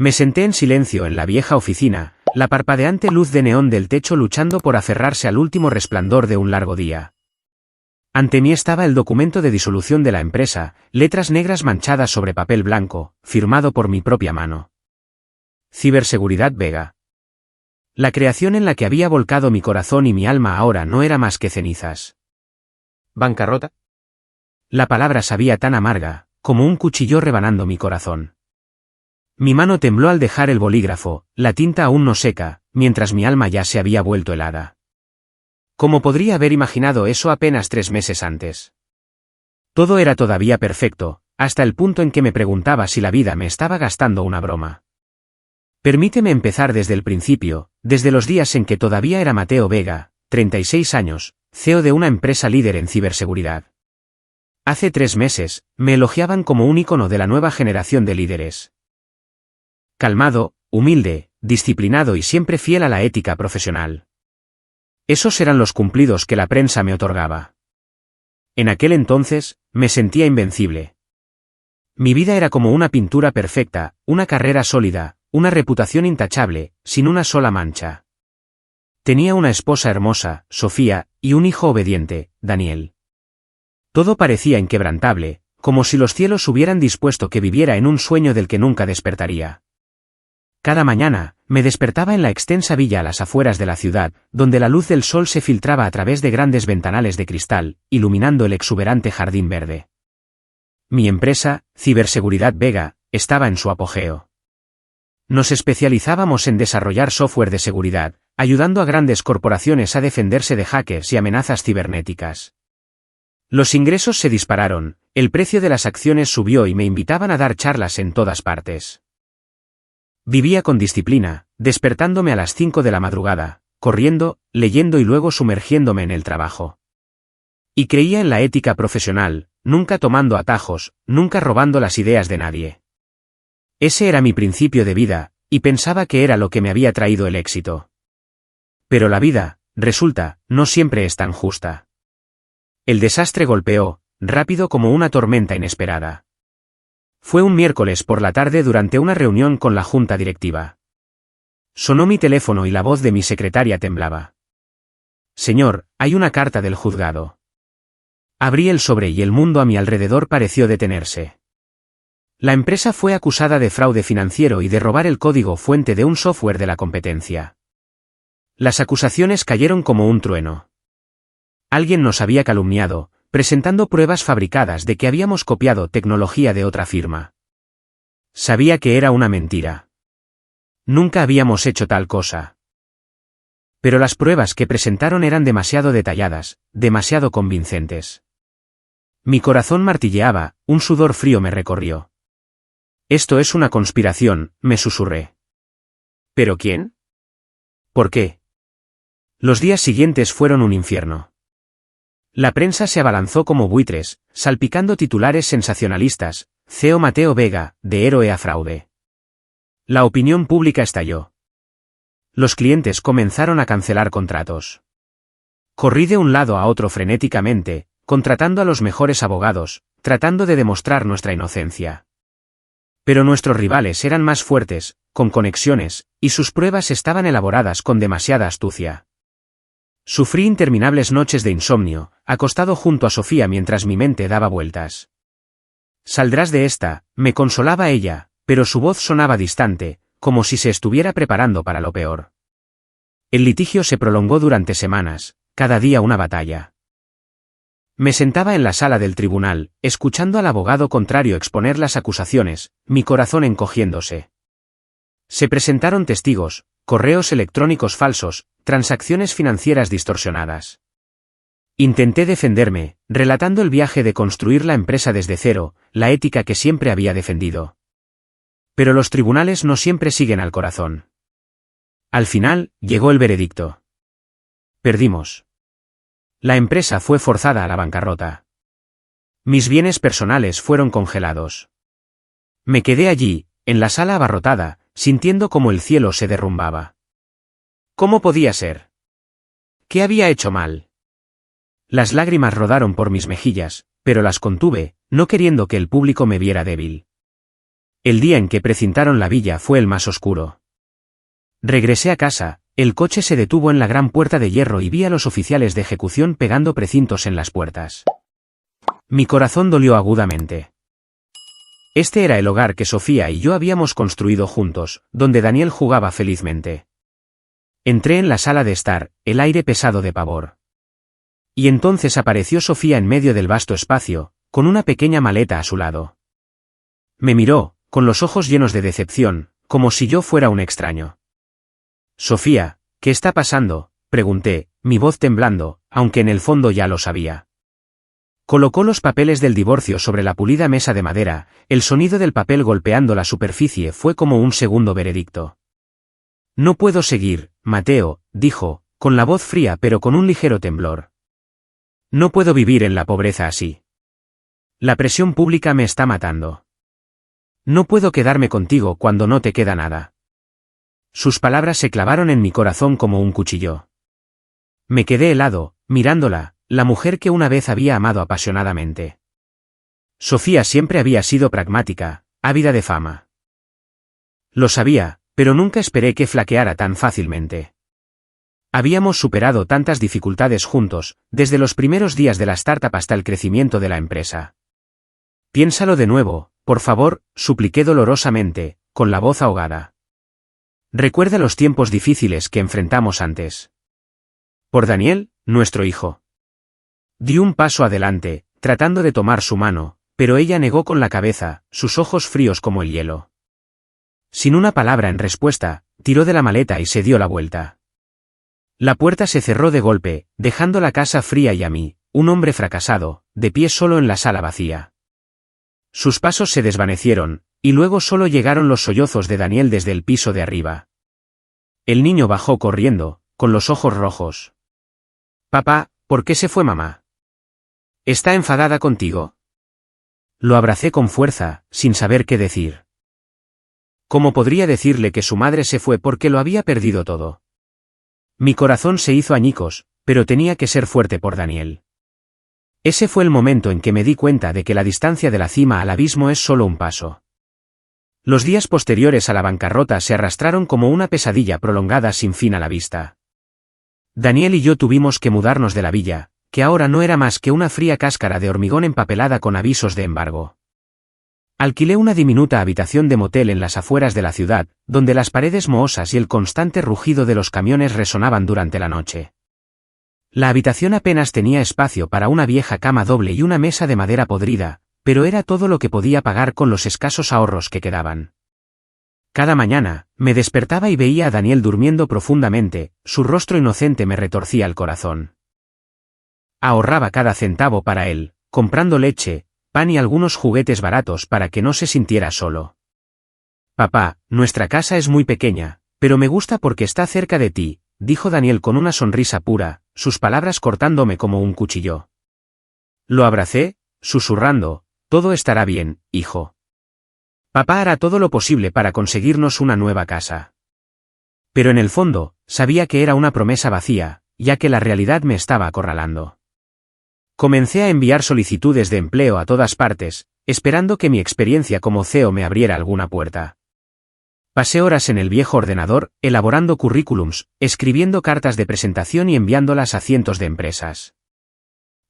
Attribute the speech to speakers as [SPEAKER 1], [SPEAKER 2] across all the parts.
[SPEAKER 1] Me senté en silencio en la vieja oficina, la parpadeante luz de neón del techo luchando por aferrarse al último resplandor de un largo día. Ante mí estaba el documento de disolución de la empresa, letras negras manchadas sobre papel blanco, firmado por mi propia mano. Ciberseguridad Vega. La creación en la que había volcado mi corazón y mi alma ahora no era más que cenizas.
[SPEAKER 2] ¿Bancarrota?
[SPEAKER 1] La palabra sabía tan amarga, como un cuchillo rebanando mi corazón. Mi mano tembló al dejar el bolígrafo, la tinta aún no seca, mientras mi alma ya se había vuelto helada. ¿Cómo podría haber imaginado eso apenas 3 meses antes? Todo era todavía perfecto, hasta el punto en que me preguntaba si la vida me estaba gastando una broma. Permíteme empezar desde el principio, desde los días en que todavía era Mateo Vega, 36 años, CEO de una empresa líder en ciberseguridad. Hace 3 meses, me elogiaban como un ícono de la nueva generación de líderes. Calmado, humilde, disciplinado y siempre fiel a la ética profesional. Esos eran los cumplidos que la prensa me otorgaba. En aquel entonces, me sentía invencible. Mi vida era como una pintura perfecta, una carrera sólida, una reputación intachable, sin una sola mancha. Tenía una esposa hermosa, Sofía, y un hijo obediente, Daniel. Todo parecía inquebrantable, como si los cielos hubieran dispuesto que viviera en un sueño del que nunca despertaría. Cada mañana, me despertaba en la extensa villa a las afueras de la ciudad, donde la luz del sol se filtraba a través de grandes ventanales de cristal, iluminando el exuberante jardín verde. Mi empresa, Ciberseguridad Vega, estaba en su apogeo. Nos especializábamos en desarrollar software de seguridad, ayudando a grandes corporaciones a defenderse de hackers y amenazas cibernéticas. Los ingresos se dispararon, el precio de las acciones subió y me invitaban a dar charlas en todas partes. Vivía con disciplina, despertándome a las 5 de la madrugada, corriendo, leyendo y luego sumergiéndome en el trabajo. Y creía en la ética profesional, nunca tomando atajos, nunca robando las ideas de nadie. Ese era mi principio de vida, y pensaba que era lo que me había traído el éxito. Pero la vida, resulta, no siempre es tan justa. El desastre golpeó, rápido como una tormenta inesperada. Fue un miércoles por la tarde durante una reunión con la junta directiva. Sonó mi teléfono y la voz de mi secretaria temblaba. Señor, hay una carta del juzgado. Abrí el sobre y el mundo a mi alrededor pareció detenerse. La empresa fue acusada de fraude financiero y de robar el código fuente de un software de la competencia. Las acusaciones cayeron como un trueno. Alguien nos había calumniado, presentando pruebas fabricadas de que habíamos copiado tecnología de otra firma. Sabía que era una mentira. Nunca habíamos hecho tal cosa. Pero las pruebas que presentaron eran demasiado detalladas, demasiado convincentes. Mi corazón martilleaba, un sudor frío me recorrió. Esto es una conspiración, me susurré. ¿Pero quién? ¿Por qué? Los días siguientes fueron un infierno. La prensa se abalanzó como buitres, salpicando titulares sensacionalistas, CEO Mateo Vega, de héroe a fraude. La opinión pública estalló. Los clientes comenzaron a cancelar contratos. Corrí de un lado a otro frenéticamente, contratando a los mejores abogados, tratando de demostrar nuestra inocencia. Pero nuestros rivales eran más fuertes, con conexiones, y sus pruebas estaban elaboradas con demasiada astucia. Sufrí interminables noches de insomnio, acostado junto a Sofía mientras mi mente daba vueltas. Saldrás de esta, me consolaba ella, pero su voz sonaba distante, como si se estuviera preparando para lo peor. El litigio se prolongó durante semanas, cada día una batalla. Me sentaba en la sala del tribunal, escuchando al abogado contrario exponer las acusaciones, mi corazón encogiéndose. Se presentaron testigos, correos electrónicos falsos, transacciones financieras distorsionadas. Intenté defenderme, relatando el viaje de construir la empresa desde cero, la ética que siempre había defendido. Pero los tribunales no siempre siguen al corazón. Al final, llegó el veredicto. Perdimos. La empresa fue forzada a la bancarrota. Mis bienes personales fueron congelados. Me quedé allí, en la sala abarrotada, sintiendo como el cielo se derrumbaba. ¿Cómo podía ser? ¿Qué había hecho mal? Las lágrimas rodaron por mis mejillas, pero las contuve, no queriendo que el público me viera débil. El día en que precintaron la villa fue el más oscuro. Regresé a casa, el coche se detuvo en la gran puerta de hierro y vi a los oficiales de ejecución pegando precintos en las puertas. Mi corazón dolió agudamente. Este era el hogar que Sofía y yo habíamos construido juntos, donde Daniel jugaba felizmente. Entré en la sala de estar, el aire pesado de pavor. Y entonces apareció Sofía en medio del vasto espacio, con una pequeña maleta a su lado. Me miró, con los ojos llenos de decepción, como si yo fuera un extraño. Sofía, ¿qué está pasando?, pregunté, mi voz temblando, aunque en el fondo ya lo sabía. Colocó los papeles del divorcio sobre la pulida mesa de madera, el sonido del papel golpeando la superficie fue como un segundo veredicto. No puedo seguir, Mateo, dijo, con la voz fría pero con un ligero temblor. No puedo vivir en la pobreza así. La presión pública me está matando. No puedo quedarme contigo cuando no te queda nada. Sus palabras se clavaron en mi corazón como un cuchillo. Me quedé helado, mirándola, la mujer que una vez había amado apasionadamente. Sofía siempre había sido pragmática, ávida de fama. Lo sabía, pero nunca esperé que flaqueara tan fácilmente. Habíamos superado tantas dificultades juntos, desde los primeros días de la startup hasta el crecimiento de la empresa. Piénsalo de nuevo, por favor, supliqué dolorosamente, con la voz ahogada. Recuerda los tiempos difíciles que enfrentamos antes. Por Daniel, nuestro hijo. Di un paso adelante, tratando de tomar su mano, pero ella negó con la cabeza, sus ojos fríos como el hielo. Sin una palabra en respuesta, tiró de la maleta y se dio la vuelta. La puerta se cerró de golpe, dejando la casa fría y a mí, un hombre fracasado, de pie solo en la sala vacía. Sus pasos se desvanecieron, y luego solo llegaron los sollozos de Daniel desde el piso de arriba. El niño bajó corriendo, con los ojos rojos. Papá, ¿por qué se fue mamá? ¿Está enfadada contigo? Lo abracé con fuerza, sin saber qué decir. ¿Cómo podría decirle que su madre se fue porque lo había perdido todo? Mi corazón se hizo añicos, pero tenía que ser fuerte por Daniel. Ese fue el momento en que me di cuenta de que la distancia de la cima al abismo es solo un paso. Los días posteriores a la bancarrota se arrastraron como una pesadilla prolongada sin fin a la vista. Daniel y yo tuvimos que mudarnos de la villa, que ahora no era más que una fría cáscara de hormigón empapelada con avisos de embargo. Alquilé una diminuta habitación de motel en las afueras de la ciudad, donde las paredes mohosas y el constante rugido de los camiones resonaban durante la noche. La habitación apenas tenía espacio para una vieja cama doble y una mesa de madera podrida, pero era todo lo que podía pagar con los escasos ahorros que quedaban. Cada mañana, me despertaba y veía a Daniel durmiendo profundamente, su rostro inocente me retorcía el corazón. Ahorraba cada centavo para él, comprando leche, pan y algunos juguetes baratos para que no se sintiera solo. Papá, nuestra casa es muy pequeña, pero me gusta porque está cerca de ti, dijo Daniel con una sonrisa pura, sus palabras cortándome como un cuchillo. Lo abracé, susurrando, todo estará bien, hijo. Papá hará todo lo posible para conseguirnos una nueva casa. Pero en el fondo, sabía que era una promesa vacía, ya que la realidad me estaba acorralando. Comencé a enviar solicitudes de empleo a todas partes, esperando que mi experiencia como CEO me abriera alguna puerta. Pasé horas en el viejo ordenador, elaborando currículums, escribiendo cartas de presentación y enviándolas a cientos de empresas.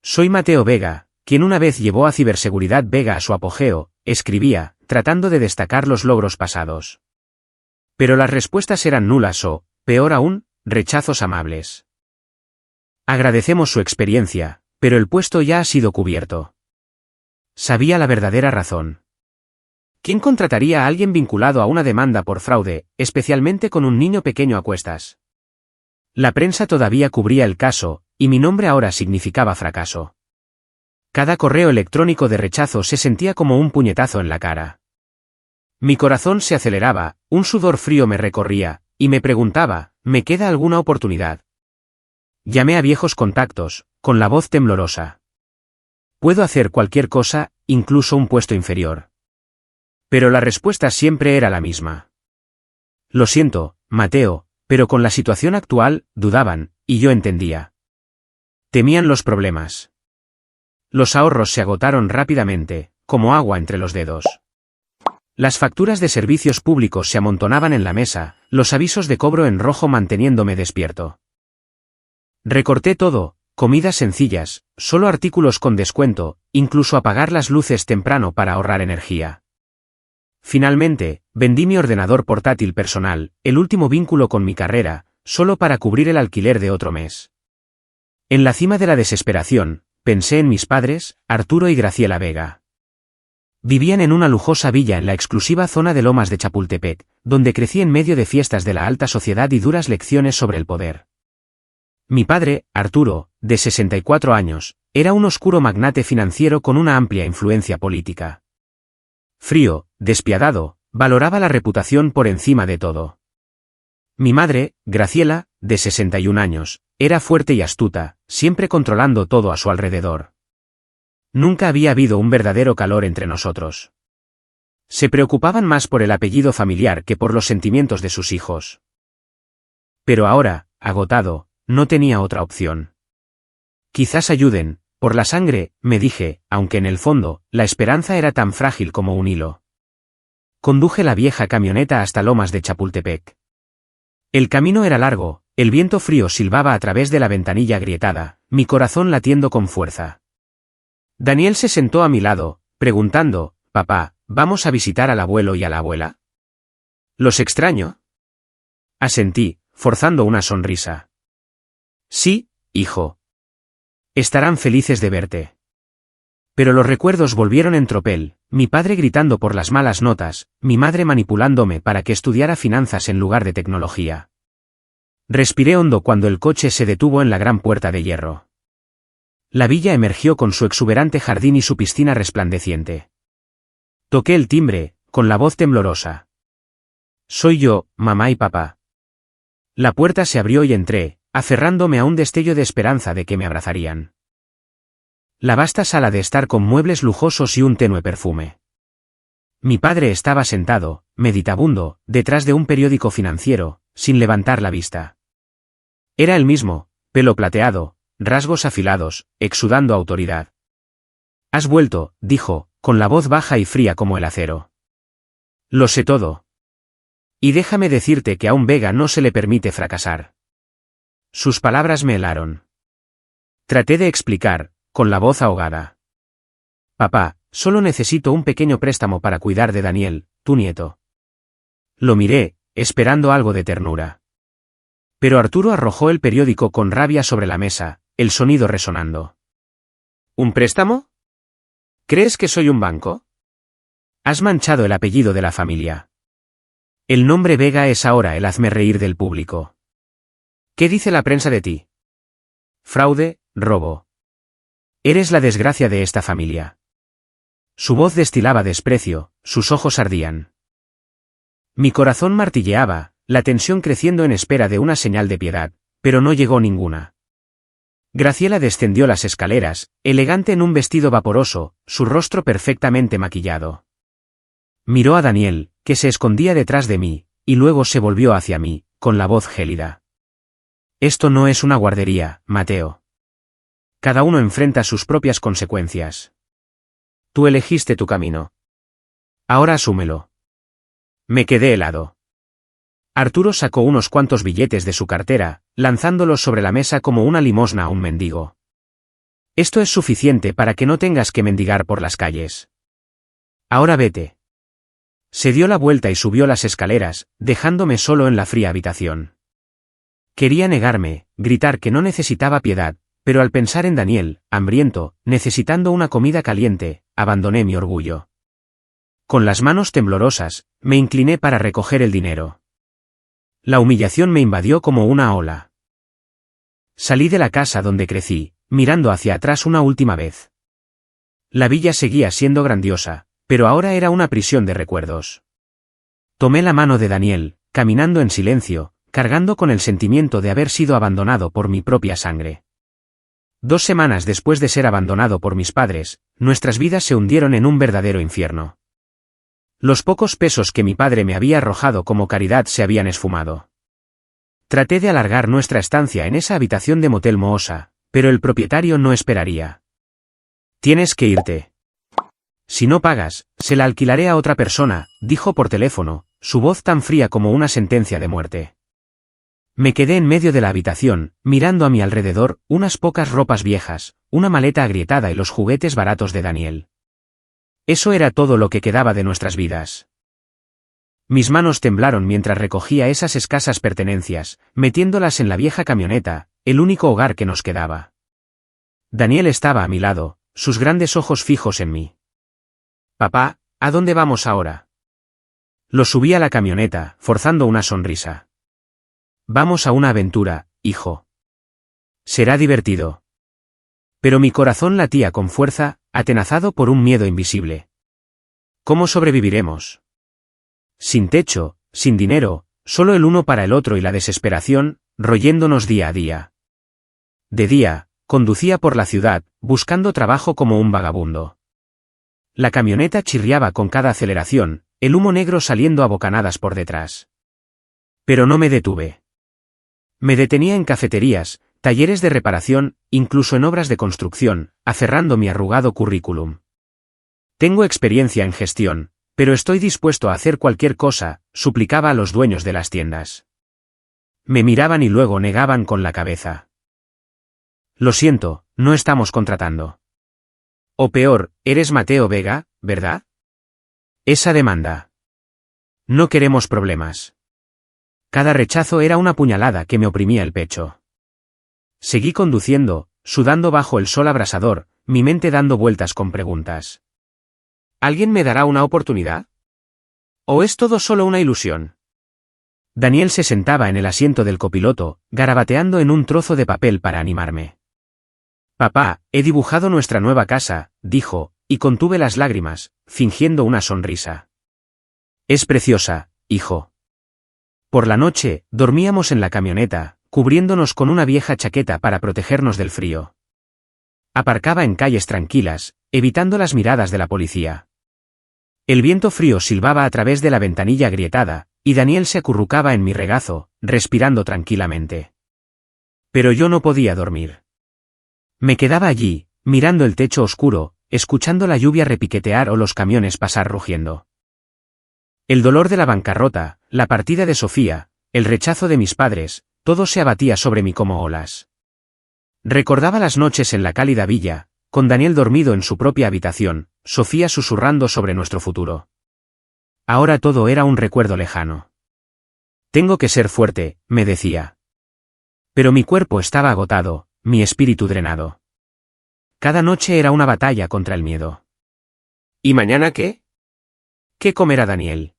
[SPEAKER 1] Soy Mateo Vega, quien una vez llevó a Ciberseguridad Vega a su apogeo, escribía, tratando de destacar los logros pasados. Pero las respuestas eran nulas o, peor aún, rechazos amables. Agradecemos su experiencia, pero el puesto ya ha sido cubierto. Sabía la verdadera razón. ¿Quién contrataría a alguien vinculado a una demanda por fraude, especialmente con un niño pequeño a cuestas? La prensa todavía cubría el caso, y mi nombre ahora significaba fracaso. Cada correo electrónico de rechazo se sentía como un puñetazo en la cara. Mi corazón se aceleraba, un sudor frío me recorría, y me preguntaba, ¿me queda alguna oportunidad? Llamé a viejos contactos, con la voz temblorosa. Puedo hacer cualquier cosa, incluso un puesto inferior. Pero la respuesta siempre era la misma. Lo siento, Mateo, pero con la situación actual, dudaban, y yo entendía. Temían los problemas. Los ahorros se agotaron rápidamente, como agua entre los dedos. Las facturas de servicios públicos se amontonaban en la mesa, los avisos de cobro en rojo manteniéndome despierto. Recorté todo, comidas sencillas, solo artículos con descuento, incluso apagar las luces temprano para ahorrar energía. Finalmente, vendí mi ordenador portátil personal, el último vínculo con mi carrera, solo para cubrir el alquiler de otro mes. En la cima de la desesperación, pensé en mis padres, Arturo y Graciela Vega. Vivían en una lujosa villa en la exclusiva zona de Lomas de Chapultepec, donde crecí en medio de fiestas de la alta sociedad y duras lecciones sobre el poder. Mi padre, Arturo, de 64 años, era un oscuro magnate financiero con una amplia influencia política. Frío, despiadado, valoraba la reputación por encima de todo. Mi madre, Graciela, de 61 años, era fuerte y astuta, siempre controlando todo a su alrededor. Nunca había habido un verdadero calor entre nosotros. Se preocupaban más por el apellido familiar que por los sentimientos de sus hijos. Pero ahora, agotado, no tenía otra opción. Quizás ayuden, por la sangre, me dije, aunque en el fondo, la esperanza era tan frágil como un hilo. Conduje la vieja camioneta hasta Lomas de Chapultepec. El camino era largo, el viento frío silbaba a través de la ventanilla agrietada, mi corazón latiendo con fuerza. Daniel se sentó a mi lado, preguntando, «Papá, ¿vamos a visitar al abuelo y a la abuela?» «¿Los extraño?» Asentí, forzando una sonrisa. «Sí, hijo. Estarán felices de verte». Pero los recuerdos volvieron en tropel, mi padre gritando por las malas notas, mi madre manipulándome para que estudiara finanzas en lugar de tecnología. Respiré hondo cuando el coche se detuvo en la gran puerta de hierro. La villa emergió con su exuberante jardín y su piscina resplandeciente. Toqué el timbre, con la voz temblorosa. «Soy yo, mamá y papá». La puerta se abrió y entré, aferrándome a un destello de esperanza de que me abrazarían. La vasta sala de estar con muebles lujosos y un tenue perfume. Mi padre estaba sentado, meditabundo, detrás de un periódico financiero, sin levantar la vista. Era el mismo, pelo plateado, rasgos afilados, exudando autoridad. «Has vuelto», dijo, con la voz baja y fría como el acero. «Lo sé todo. Y déjame decirte que a un Vega no se le permite fracasar». Sus palabras me helaron. Traté de explicar, con la voz ahogada. «Papá, solo necesito un pequeño préstamo para cuidar de Daniel, tu nieto». Lo miré, esperando algo de ternura. Pero Arturo arrojó el periódico con rabia sobre la mesa, el sonido resonando. «¿Un préstamo? ¿Crees que soy un banco? Has manchado el apellido de la familia. El nombre Vega es ahora el hazmerreír del público. ¿Qué dice la prensa de ti? Fraude, robo. Eres la desgracia de esta familia». Su voz destilaba desprecio, sus ojos ardían. Mi corazón martilleaba, la tensión creciendo en espera de una señal de piedad, pero no llegó ninguna. Graciela descendió las escaleras, elegante en un vestido vaporoso, su rostro perfectamente maquillado. Miró a Daniel, que se escondía detrás de mí, y luego se volvió hacia mí, con la voz gélida. «Esto no es una guardería, Mateo. Cada uno enfrenta sus propias consecuencias. Tú elegiste tu camino. Ahora asúmelo». Me quedé helado. Arturo sacó unos cuantos billetes de su cartera, lanzándolos sobre la mesa como una limosna a un mendigo. «Esto es suficiente para que no tengas que mendigar por las calles. Ahora vete». Se dio la vuelta y subió las escaleras, dejándome solo en la fría habitación. Quería negarme, gritar que no necesitaba piedad, pero al pensar en Daniel, hambriento, necesitando una comida caliente, abandoné mi orgullo. Con las manos temblorosas, me incliné para recoger el dinero. La humillación me invadió como una ola. Salí de la casa donde crecí, mirando hacia atrás una última vez. La villa seguía siendo grandiosa, pero ahora era una prisión de recuerdos. Tomé la mano de Daniel, caminando en silencio, cargando con el sentimiento de haber sido abandonado por mi propia sangre. 2 semanas después de ser abandonado por mis padres, nuestras vidas se hundieron en un verdadero infierno. Los pocos pesos que mi padre me había arrojado como caridad se habían esfumado. Traté de alargar nuestra estancia en esa habitación de motel mohosa, pero el propietario no esperaría. «Tienes que irte». Si no pagas, se la alquilaré a otra persona, dijo por teléfono, su voz tan fría como una sentencia de muerte. Me quedé en medio de la habitación, mirando a mi alrededor, unas pocas ropas viejas, una maleta agrietada y los juguetes baratos de Daniel. Eso era todo lo que quedaba de nuestras vidas. Mis manos temblaron mientras recogía esas escasas pertenencias, metiéndolas en la vieja camioneta, el único hogar que nos quedaba. Daniel estaba a mi lado, sus grandes ojos fijos en mí. «Papá, ¿a dónde vamos ahora?» Lo subí a la camioneta, forzando una sonrisa. «Vamos a una aventura, hijo. Será divertido». Pero mi corazón latía con fuerza, atenazado por un miedo invisible. ¿Cómo sobreviviremos? Sin techo, sin dinero, solo el uno para el otro y la desesperación, royéndonos día a día. De día, conducía por la ciudad, buscando trabajo como un vagabundo. La camioneta chirriaba con cada aceleración, el humo negro saliendo a bocanadas por detrás. Pero no me detuve. Me detenía en cafeterías, talleres de reparación, incluso en obras de construcción, aferrando mi arrugado currículum. Tengo experiencia en gestión, pero estoy dispuesto a hacer cualquier cosa, suplicaba a los dueños de las tiendas. Me miraban y luego negaban con la cabeza. Lo siento, no estamos contratando. O peor, eres Mateo Vega, ¿verdad? Esa demanda. No queremos problemas. Cada rechazo era una puñalada que me oprimía el pecho. Seguí conduciendo, sudando bajo el sol abrasador, mi mente dando vueltas con preguntas. ¿Alguien me dará una oportunidad? ¿O es todo solo una ilusión? Daniel se sentaba en el asiento del copiloto, garabateando en un trozo de papel para animarme. «Papá, he dibujado nuestra nueva casa», dijo, y contuve las lágrimas, fingiendo una sonrisa. «Es preciosa, hijo». Por la noche, dormíamos en la camioneta, cubriéndonos con una vieja chaqueta para protegernos del frío. Aparcaba en calles tranquilas, evitando las miradas de la policía. El viento frío silbaba a través de la ventanilla agrietada, y Daniel se acurrucaba en mi regazo, respirando tranquilamente. Pero yo no podía dormir. Me quedaba allí, mirando el techo oscuro, escuchando la lluvia repiquetear o los camiones pasar rugiendo. El dolor de la bancarrota, la partida de Sofía, el rechazo de mis padres, todo se abatía sobre mí como olas. Recordaba las noches en la cálida villa, con Daniel dormido en su propia habitación, Sofía susurrando sobre nuestro futuro. Ahora todo era un recuerdo lejano. Tengo que ser fuerte, me decía. Pero mi cuerpo estaba agotado, mi espíritu drenado. Cada noche era una batalla contra el miedo. ¿Y mañana qué? ¿Qué comerá Daniel?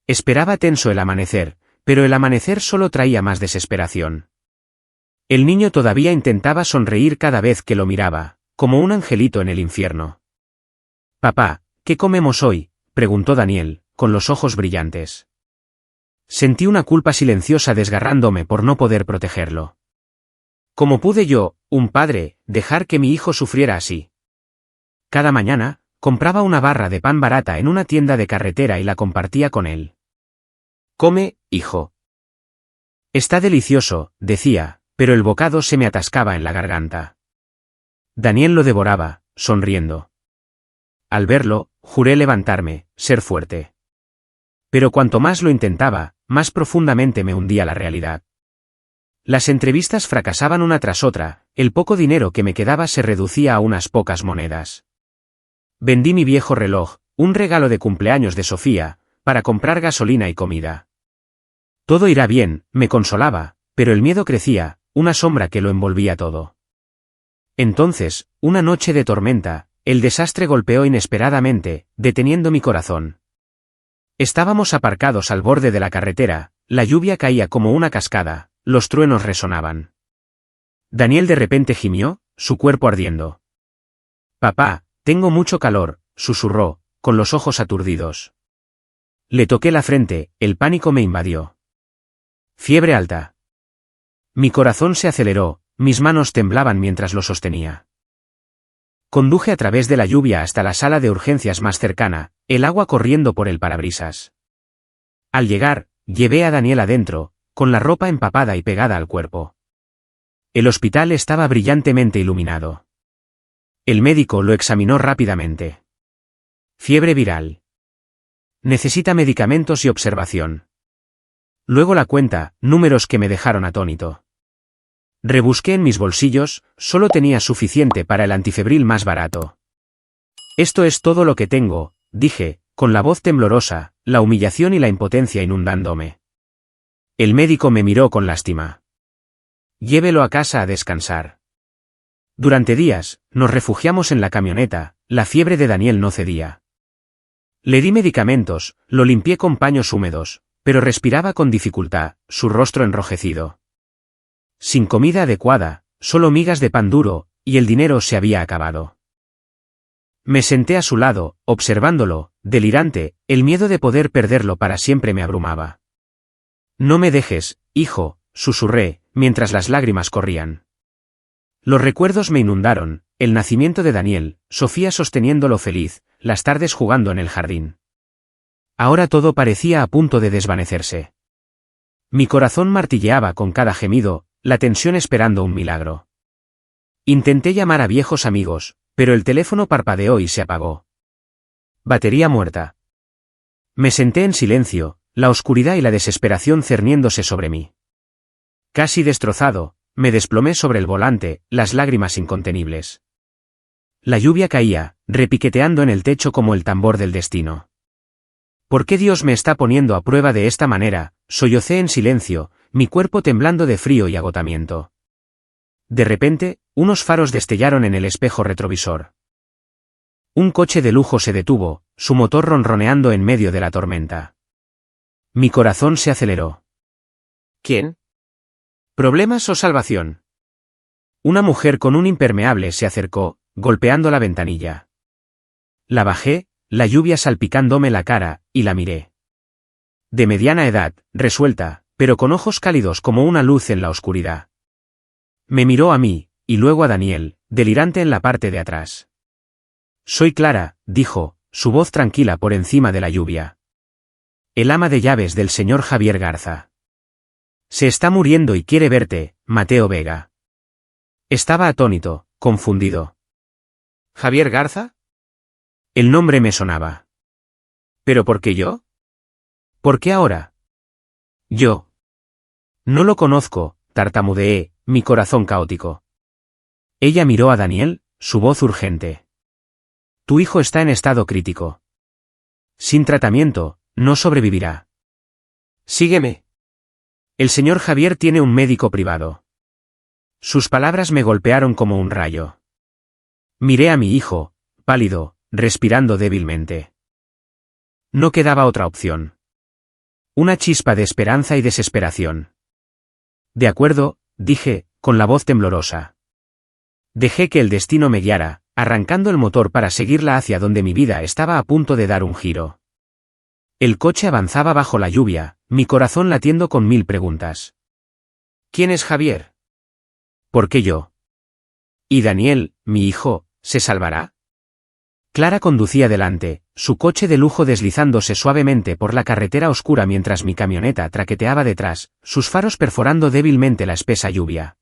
[SPEAKER 1] Esperaba tenso el amanecer, pero el amanecer solo traía más desesperación. El niño todavía intentaba sonreír cada vez que lo miraba, como un angelito en el infierno. «Papá, ¿qué comemos hoy?», preguntó Daniel, con los ojos brillantes. Sentí una culpa silenciosa desgarrándome por no poder protegerlo. ¿Cómo pude yo, un padre, dejar que mi hijo sufriera así? Cada mañana, compraba una barra de pan barata en una tienda de carretera y la compartía con él. «Come, hijo». «Está delicioso», decía, pero el bocado se me atascaba en la garganta. Daniel lo devoraba, sonriendo. Al verlo, juré levantarme, ser fuerte. Pero cuanto más lo intentaba, más profundamente me hundía la realidad. Las entrevistas fracasaban una tras otra, el poco dinero que me quedaba se reducía a unas pocas monedas. Vendí mi viejo reloj, un regalo de cumpleaños de Sofía, para comprar gasolina y comida. Todo irá bien, me consolaba, pero el miedo crecía, una sombra que lo envolvía todo. Entonces, una noche de tormenta, el desastre golpeó inesperadamente, deteniendo mi corazón. Estábamos aparcados al borde de la carretera, la lluvia caía como una cascada, los truenos resonaban. Daniel de repente gimió, su cuerpo ardiendo. «Papá, tengo mucho calor», susurró, con los ojos aturdidos. Le toqué la frente, el pánico me invadió. «Fiebre alta». Mi corazón se aceleró, mis manos temblaban mientras lo sostenía. Conduje a través de la lluvia hasta la sala de urgencias más cercana, el agua corriendo por el parabrisas. Al llegar, llevé a Daniel adentro, con la ropa empapada y pegada al cuerpo. El hospital estaba brillantemente iluminado. El médico lo examinó rápidamente. Fiebre viral. Necesita medicamentos y observación. Luego la cuenta, números que me dejaron atónito. Rebusqué en mis bolsillos, solo tenía suficiente para el antifebril más barato. Esto es todo lo que tengo, dije, con la voz temblorosa, la humillación y la impotencia inundándome. El médico me miró con lástima. Llévelo a casa a descansar. Durante días, nos refugiamos en la camioneta, la fiebre de Daniel no cedía. Le di medicamentos, lo limpié con paños húmedos, pero respiraba con dificultad, su rostro enrojecido. Sin comida adecuada, solo migas de pan duro, y el dinero se había acabado. Me senté a su lado, observándolo, delirante, el miedo de poder perderlo para siempre me abrumaba. No me dejes, hijo, susurré, mientras las lágrimas corrían. Los recuerdos me inundaron, el nacimiento de Daniel, Sofía sosteniéndolo feliz, las tardes jugando en el jardín. Ahora todo parecía a punto de desvanecerse. Mi corazón martilleaba con cada gemido, la tensión esperando un milagro. Intenté llamar a viejos amigos, pero el teléfono parpadeó y se apagó. Batería muerta. Me senté en silencio, la oscuridad y la desesperación cerniéndose sobre mí. Casi destrozado, me desplomé sobre el volante, las lágrimas incontenibles. La lluvia caía, repiqueteando en el techo como el tambor del destino. ¿Por qué Dios me está poniendo a prueba de esta manera? Sollocé en silencio, mi cuerpo temblando de frío y agotamiento. De repente, unos faros destellaron en el espejo retrovisor. Un coche de lujo se detuvo, su motor ronroneando en medio de la tormenta. Mi corazón se aceleró.
[SPEAKER 2] ¿Quién?
[SPEAKER 1] ¿Problemas o salvación? Una mujer con un impermeable se acercó, golpeando la ventanilla. La bajé, la lluvia salpicándome la cara, y la miré. De mediana edad, resuelta, pero con ojos cálidos como una luz en la oscuridad. Me miró a mí, y luego a Daniel, delirante en la parte de atrás. Soy Clara, dijo, su voz tranquila por encima de la lluvia. El ama de llaves del señor Javier Garza. Se está muriendo y quiere verte, Mateo Vega. Estaba atónito, confundido.
[SPEAKER 2] ¿Javier Garza?
[SPEAKER 1] El nombre me sonaba.
[SPEAKER 2] ¿Pero por qué yo?
[SPEAKER 1] ¿Por qué ahora? Yo. No lo conozco, tartamudeé, mi corazón caótico. Ella miró a Daniel, su voz urgente. Tu hijo está en estado crítico. Sin tratamiento, no sobrevivirá.
[SPEAKER 2] Sígueme.
[SPEAKER 1] El señor Javier tiene un médico privado. Sus palabras me golpearon como un rayo. Miré a mi hijo, pálido, respirando débilmente. No quedaba otra opción. Una chispa de esperanza y desesperación. De acuerdo, dije, con la voz temblorosa. Dejé que el destino me guiara, arrancando el motor para seguirla hacia donde mi vida estaba a punto de dar un giro. El coche avanzaba bajo la lluvia, mi corazón latiendo con 1000 preguntas.
[SPEAKER 2] ¿Quién es Javier?
[SPEAKER 1] ¿Por qué yo? ¿Y Daniel, mi hijo, se salvará? Clara conducía delante, su coche de lujo deslizándose suavemente por la carretera oscura mientras mi camioneta traqueteaba detrás, sus faros perforando débilmente la espesa lluvia.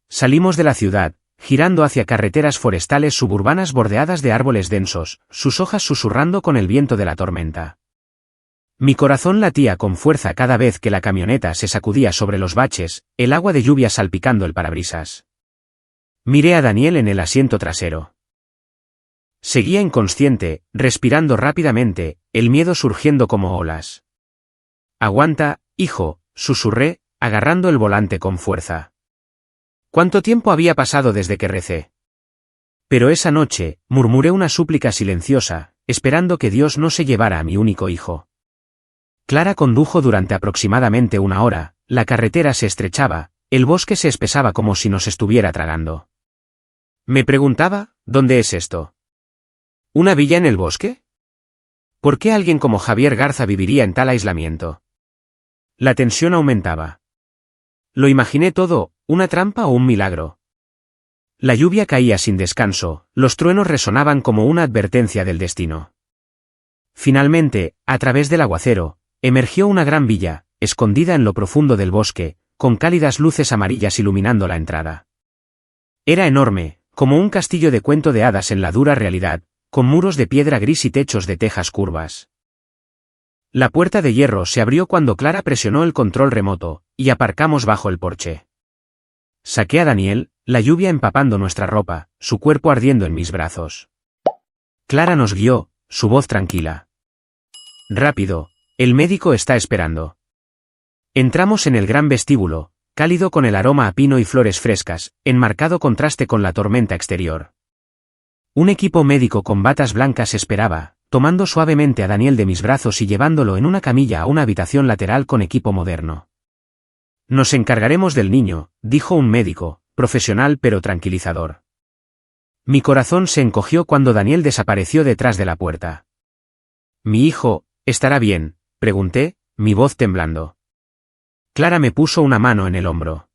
[SPEAKER 1] Salimos de la ciudad, girando hacia carreteras forestales suburbanas bordeadas de árboles densos, sus hojas susurrando con el viento de la tormenta. Mi corazón latía con fuerza cada vez que la camioneta se sacudía sobre los baches, el agua de lluvia salpicando el parabrisas. Miré a Daniel en el asiento trasero. Seguía inconsciente, respirando rápidamente, el miedo surgiendo como olas. Aguanta, hijo, susurré, agarrando el volante con fuerza. ¿Cuánto tiempo había pasado desde que recé? Pero esa noche, murmuré una súplica silenciosa, esperando que Dios no se llevara a mi único hijo. Clara condujo durante aproximadamente 1 hora, la carretera se estrechaba, el bosque se espesaba como si nos estuviera tragando. Me preguntaba, ¿dónde es esto? ¿Una villa en el bosque? ¿Por qué alguien como Javier Garza viviría en tal aislamiento? La tensión aumentaba. Lo imaginé todo, ¿una trampa o un milagro? La lluvia caía sin descanso, los truenos resonaban como una advertencia del destino. Finalmente, a través del aguacero, emergió una gran villa, escondida en lo profundo del bosque, con cálidas luces amarillas iluminando la entrada. Era enorme, como un castillo de cuento de hadas en la dura realidad, con muros de piedra gris y techos de tejas curvas. La puerta de hierro se abrió cuando Clara presionó el control remoto, y aparcamos bajo el porche. Saqué a Daniel, la lluvia empapando nuestra ropa, su cuerpo ardiendo en mis brazos. Clara nos guió, su voz tranquila. Rápido, el médico está esperando. Entramos en el gran vestíbulo, cálido con el aroma a pino y flores frescas, en marcado contraste con la tormenta exterior. Un equipo médico con batas blancas esperaba, tomando suavemente a Daniel de mis brazos y llevándolo en una camilla a una habitación lateral con equipo moderno. Nos encargaremos del niño, dijo un médico, profesional pero tranquilizador. Mi corazón se encogió cuando Daniel desapareció detrás de la puerta. «¿Mi hijo, estará bien?», pregunté, mi voz temblando. Clara me puso una mano en el hombro.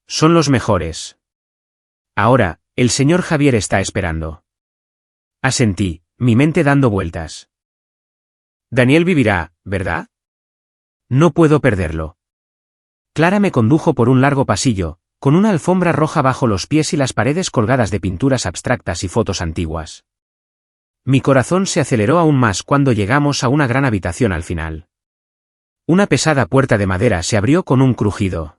[SPEAKER 1] «Son los mejores. Ahora, el señor Javier está esperando». Asentí, mi mente dando vueltas. «Daniel vivirá, ¿verdad? No puedo perderlo». Clara me condujo por un largo pasillo, con una alfombra roja bajo los pies y las paredes colgadas de pinturas abstractas y fotos antiguas. Mi corazón se aceleró aún más cuando llegamos a una gran habitación al final. Una pesada puerta de madera se abrió con un crujido.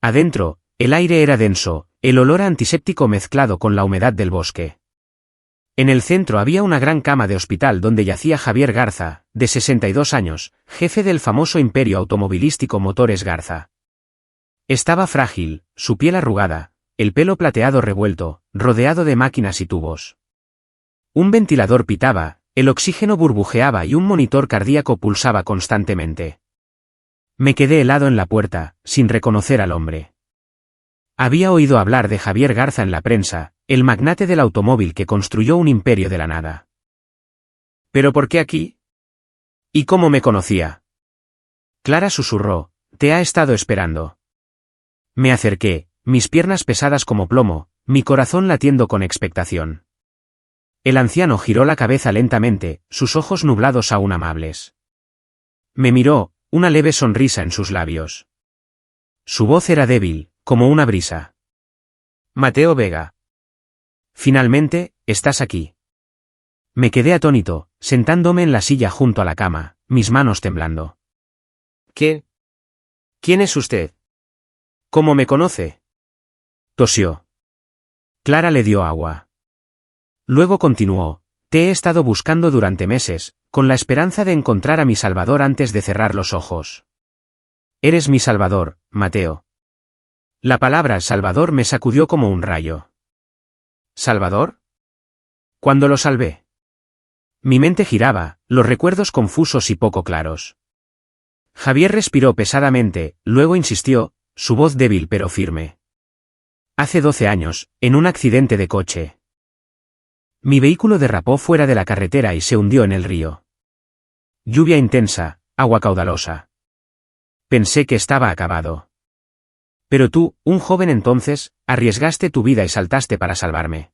[SPEAKER 1] Adentro, el aire era denso, el olor a antiséptico mezclado con la humedad del bosque. En el centro había una gran cama de hospital donde yacía Javier Garza, de 62 años, jefe del famoso imperio automovilístico Motores Garza. Estaba frágil, su piel arrugada, el pelo plateado revuelto, rodeado de máquinas y tubos. Un ventilador pitaba, el oxígeno burbujeaba y un monitor cardíaco pulsaba constantemente. Me quedé helado en la puerta, sin reconocer al hombre. Había oído hablar de Javier Garza en la prensa, el magnate del automóvil que construyó un imperio de la nada. ¿Pero por qué aquí? ¿Y cómo me conocía? Clara susurró, «Te ha estado esperando». Me acerqué, mis piernas pesadas como plomo, mi corazón latiendo con expectación. El anciano giró la cabeza lentamente, sus ojos nublados aún amables. Me miró, una leve sonrisa en sus labios. Su voz era débil, como una brisa. «Mateo Vega. Finalmente, estás aquí». Me quedé atónito, sentándome en la silla junto a la cama, mis manos temblando.
[SPEAKER 2] ¿Qué? ¿Quién es usted? ¿Cómo me conoce?
[SPEAKER 1] Tosió. Clara le dio agua. Luego continuó, «Te he estado buscando durante meses, con la esperanza de encontrar a mi Salvador antes de cerrar los ojos. Eres mi Salvador, Mateo». La palabra Salvador me sacudió como un rayo. ¿Salvador? ¿Cuándo lo salvé? Mi mente giraba, los recuerdos confusos y poco claros. Javier respiró pesadamente, luego insistió, su voz débil pero firme. Hace 12 años, en un accidente de coche. Mi vehículo derrapó fuera de la carretera y se hundió en el río. Lluvia intensa, agua caudalosa. Pensé que estaba acabado. Pero tú, un joven entonces, arriesgaste tu vida y saltaste para salvarme.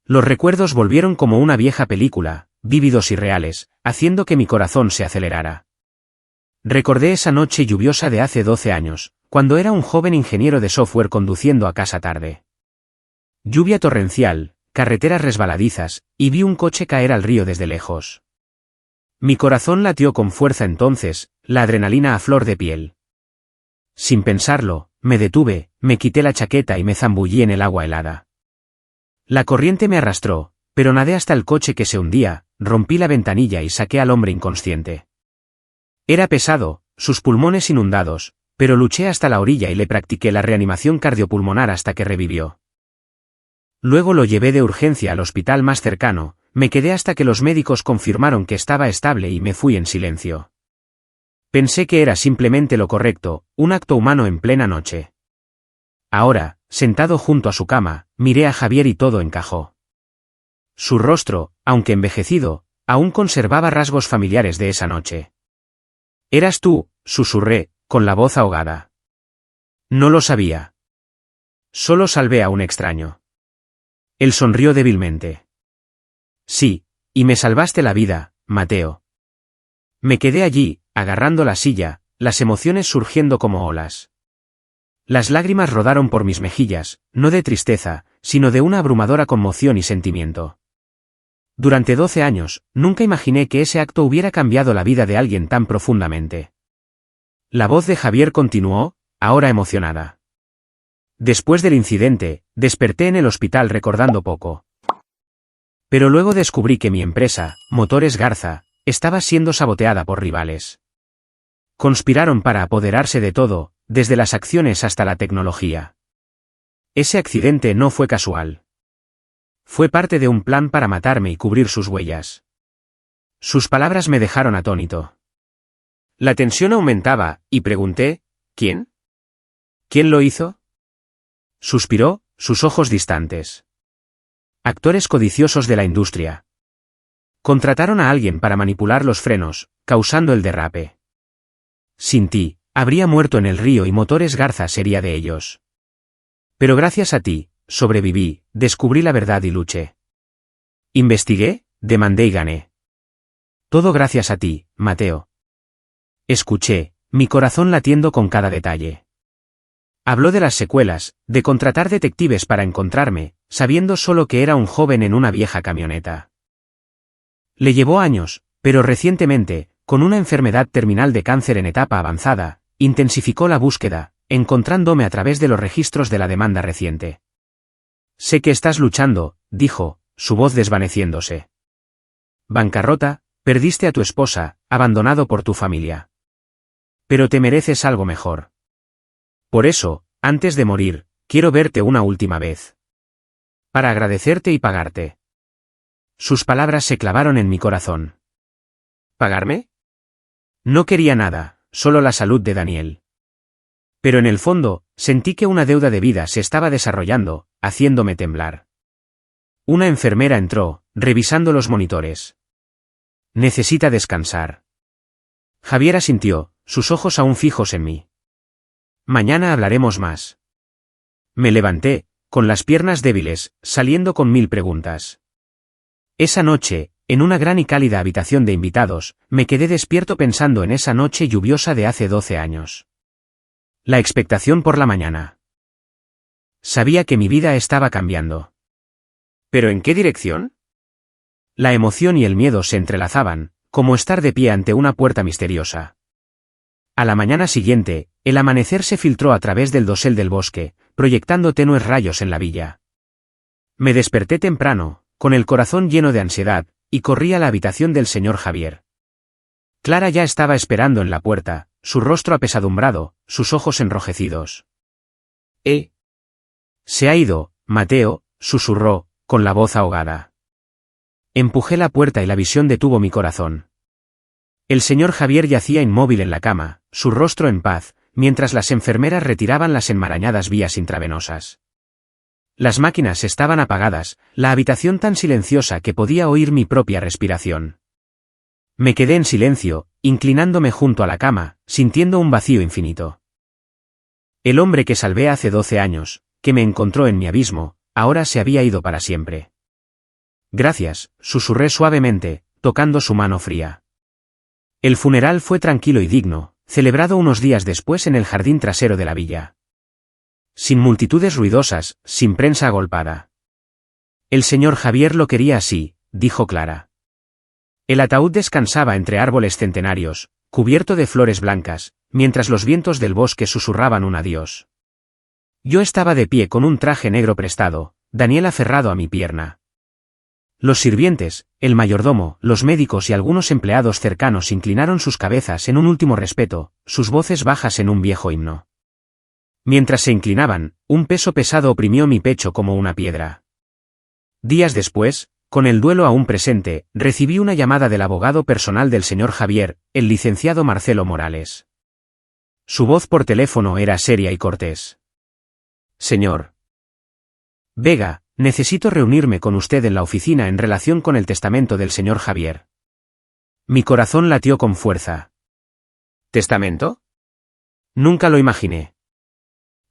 [SPEAKER 1] Los recuerdos volvieron como una vieja película, vívidos y reales, haciendo que mi corazón se acelerara. Recordé esa noche lluviosa de hace 12 años, cuando era un joven ingeniero de software conduciendo a casa tarde. Lluvia torrencial, carreteras resbaladizas, y vi un coche caer al río desde lejos. Mi corazón latió con fuerza entonces, la adrenalina a flor de piel. Sin pensarlo, me detuve, me quité la chaqueta y me zambullí en el agua helada. La corriente me arrastró, pero nadé hasta el coche que se hundía, rompí la ventanilla y saqué al hombre inconsciente. Era pesado, sus pulmones inundados, pero luché hasta la orilla y le practiqué la reanimación cardiopulmonar hasta que revivió. Luego lo llevé de urgencia al hospital más cercano, me quedé hasta que los médicos confirmaron que estaba estable y me fui en silencio. Pensé que era simplemente lo correcto, un acto humano en plena noche. Ahora, sentado junto a su cama, miré a Javier y todo encajó. Su rostro, aunque envejecido, aún conservaba rasgos familiares de esa noche. «Eras tú», susurré, con la voz ahogada. No lo sabía. Solo salvé a un extraño. Él sonrió débilmente. «Sí, y me salvaste la vida, Mateo». Me quedé allí, agarrando la silla, las emociones surgiendo como olas. Las lágrimas rodaron por mis mejillas, no de tristeza, sino de una abrumadora conmoción y sentimiento. Durante 12 años, nunca imaginé que ese acto hubiera cambiado la vida de alguien tan profundamente. La voz de Javier continuó, ahora emocionada. Después del incidente, desperté en el hospital recordando poco. Pero luego descubrí que mi empresa, Motores Garza, estaba siendo saboteada por rivales. Conspiraron para apoderarse de todo, desde las acciones hasta la tecnología. Ese accidente no fue casual. Fue parte de un plan para matarme y cubrir sus huellas. Sus palabras me dejaron atónito. La tensión aumentaba, y pregunté, ¿quién? ¿Quién lo hizo? Suspiró, sus ojos distantes. Actores codiciosos de la industria. Contrataron a alguien para manipular los frenos, causando el derrape. Sin ti, habría muerto en el río y Motores Garza sería de ellos. Pero gracias a ti, sobreviví, descubrí la verdad y luché. Investigué, demandé y gané. Todo gracias a ti, Mateo. Escuché, mi corazón latiendo con cada detalle. Habló de las secuelas, de contratar detectives para encontrarme, sabiendo solo que era un joven en una vieja camioneta. Le llevó años, pero recientemente, con una enfermedad terminal de cáncer en etapa avanzada, intensificó la búsqueda, encontrándome a través de los registros de la demanda reciente. Sé que estás luchando, dijo, su voz desvaneciéndose. Bancarrota, perdiste a tu esposa, abandonado por tu familia. Pero te mereces algo mejor. Por eso, antes de morir, quiero verte una última vez. Para agradecerte y pagarte. Sus palabras se clavaron en mi corazón. ¿Pagarme? No quería nada, solo la salud de Daniel. Pero en el fondo, sentí que una deuda de vida se estaba desarrollando, haciéndome temblar. Una enfermera entró, revisando los monitores. Necesita descansar. Javier asintió, sus ojos aún fijos en mí. Mañana hablaremos más. Me levanté, con las piernas débiles, saliendo con 1000 preguntas. Esa noche, en una gran y cálida habitación de invitados, me quedé despierto pensando en esa noche lluviosa de hace 12 años. La expectación por la mañana. Sabía que mi vida estaba cambiando. ¿Pero en qué dirección? La emoción y el miedo se entrelazaban, como estar de pie ante una puerta misteriosa. A la mañana siguiente, el amanecer se filtró a través del dosel del bosque, proyectando tenues rayos en la villa. Me desperté temprano, con el corazón lleno de ansiedad, y corrí a la habitación del señor Javier. Clara ya estaba esperando en la puerta, su rostro apesadumbrado, sus ojos enrojecidos. Se ha ido, Mateo, susurró, con la voz ahogada. Empujé la puerta y la visión detuvo mi corazón. El señor Javier yacía inmóvil en la cama, su rostro en paz, mientras las enfermeras retiraban las enmarañadas vías intravenosas. Las máquinas estaban apagadas, la habitación tan silenciosa que podía oír mi propia respiración. Me quedé en silencio, inclinándome junto a la cama, sintiendo un vacío infinito. El hombre que salvé hace 12 años, que me encontró en mi abismo, ahora se había ido para siempre. Gracias, susurré suavemente, tocando su mano fría. El funeral fue tranquilo y digno, celebrado unos días después en el jardín trasero de la villa. Sin multitudes ruidosas, sin prensa agolpada. El señor Javier lo quería así, dijo Clara. El ataúd descansaba entre árboles centenarios, cubierto de flores blancas, mientras los vientos del bosque susurraban un adiós. Yo estaba de pie con un traje negro prestado, Daniel aferrado a mi pierna. Los sirvientes, el mayordomo, los médicos y algunos empleados cercanos inclinaron sus cabezas en un último respeto, sus voces bajas en un viejo himno. Mientras se inclinaban, un peso pesado oprimió mi pecho como una piedra. Días después, con el duelo aún presente, recibí una llamada del abogado personal del señor Javier, el licenciado Marcelo Morales. Su voz por teléfono era seria y cortés. Señor Vega, necesito reunirme con usted en la oficina en relación con el testamento del señor Javier. Mi corazón latió con fuerza. ¿Testamento? Nunca lo imaginé.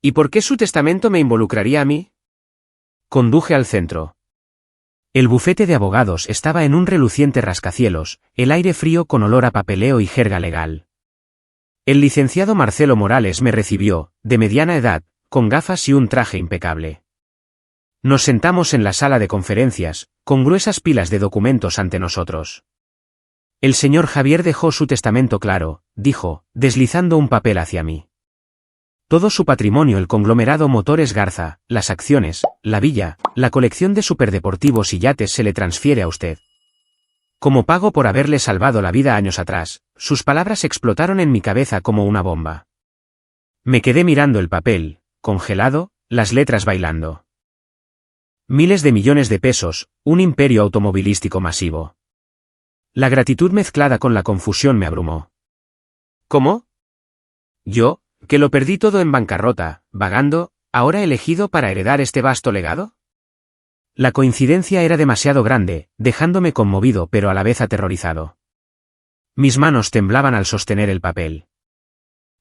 [SPEAKER 1] ¿Y por qué su testamento me involucraría a mí? Conduje al centro. El bufete de abogados estaba en un reluciente rascacielos, el aire frío con olor a papeleo y jerga legal. El licenciado Marcelo Morales me recibió, de mediana edad, con gafas y un traje impecable. Nos sentamos en la sala de conferencias, con gruesas pilas de documentos ante nosotros. El señor Javier dejó su testamento claro, dijo, deslizando un papel hacia mí. Todo su patrimonio, el conglomerado Motores Garza, las acciones, la villa, la colección de superdeportivos y yates se le transfiere a usted. Como pago por haberle salvado la vida años atrás, sus palabras explotaron en mi cabeza como una bomba. Me quedé mirando el papel, congelado, las letras bailando. Miles de millones de pesos, un imperio automovilístico masivo. La gratitud mezclada con la confusión me abrumó. ¿Cómo? ¿Yo, que lo perdí todo en bancarrota, vagando, ahora elegido para heredar este vasto legado? La coincidencia era demasiado grande, dejándome conmovido pero a la vez aterrorizado. Mis manos temblaban al sostener el papel.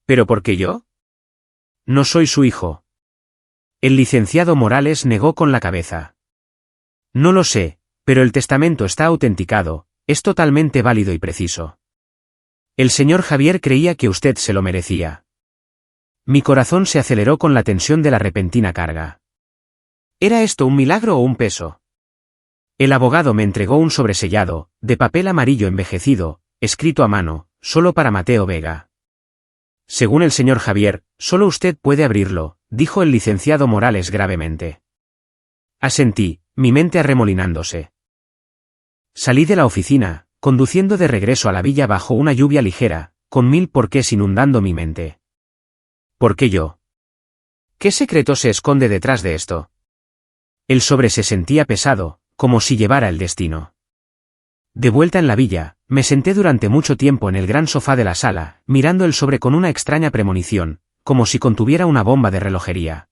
[SPEAKER 1] ¿Pero por qué yo? No soy su hijo. El licenciado Morales negó con la cabeza. No lo sé, pero el testamento está autenticado, es totalmente válido y preciso. El señor Javier creía que usted se lo merecía. Mi corazón se aceleró con la tensión de la repentina carga. ¿Era esto un milagro o un peso? El abogado me entregó un sobresellado, de papel amarillo envejecido, escrito a mano, solo para Mateo Vega. Según el señor Javier, solo usted puede abrirlo, dijo el licenciado Morales gravemente. Asentí, mi mente arremolinándose. Salí de la oficina, conduciendo de regreso a la villa bajo una lluvia ligera, con mil porqués inundando mi mente. ¿Por qué yo? ¿Qué secreto se esconde detrás de esto? El sobre se sentía pesado, como si llevara el destino. De vuelta en la villa, me senté durante mucho tiempo en el gran sofá de la sala, mirando el sobre con una extraña premonición, como si contuviera una bomba de relojería.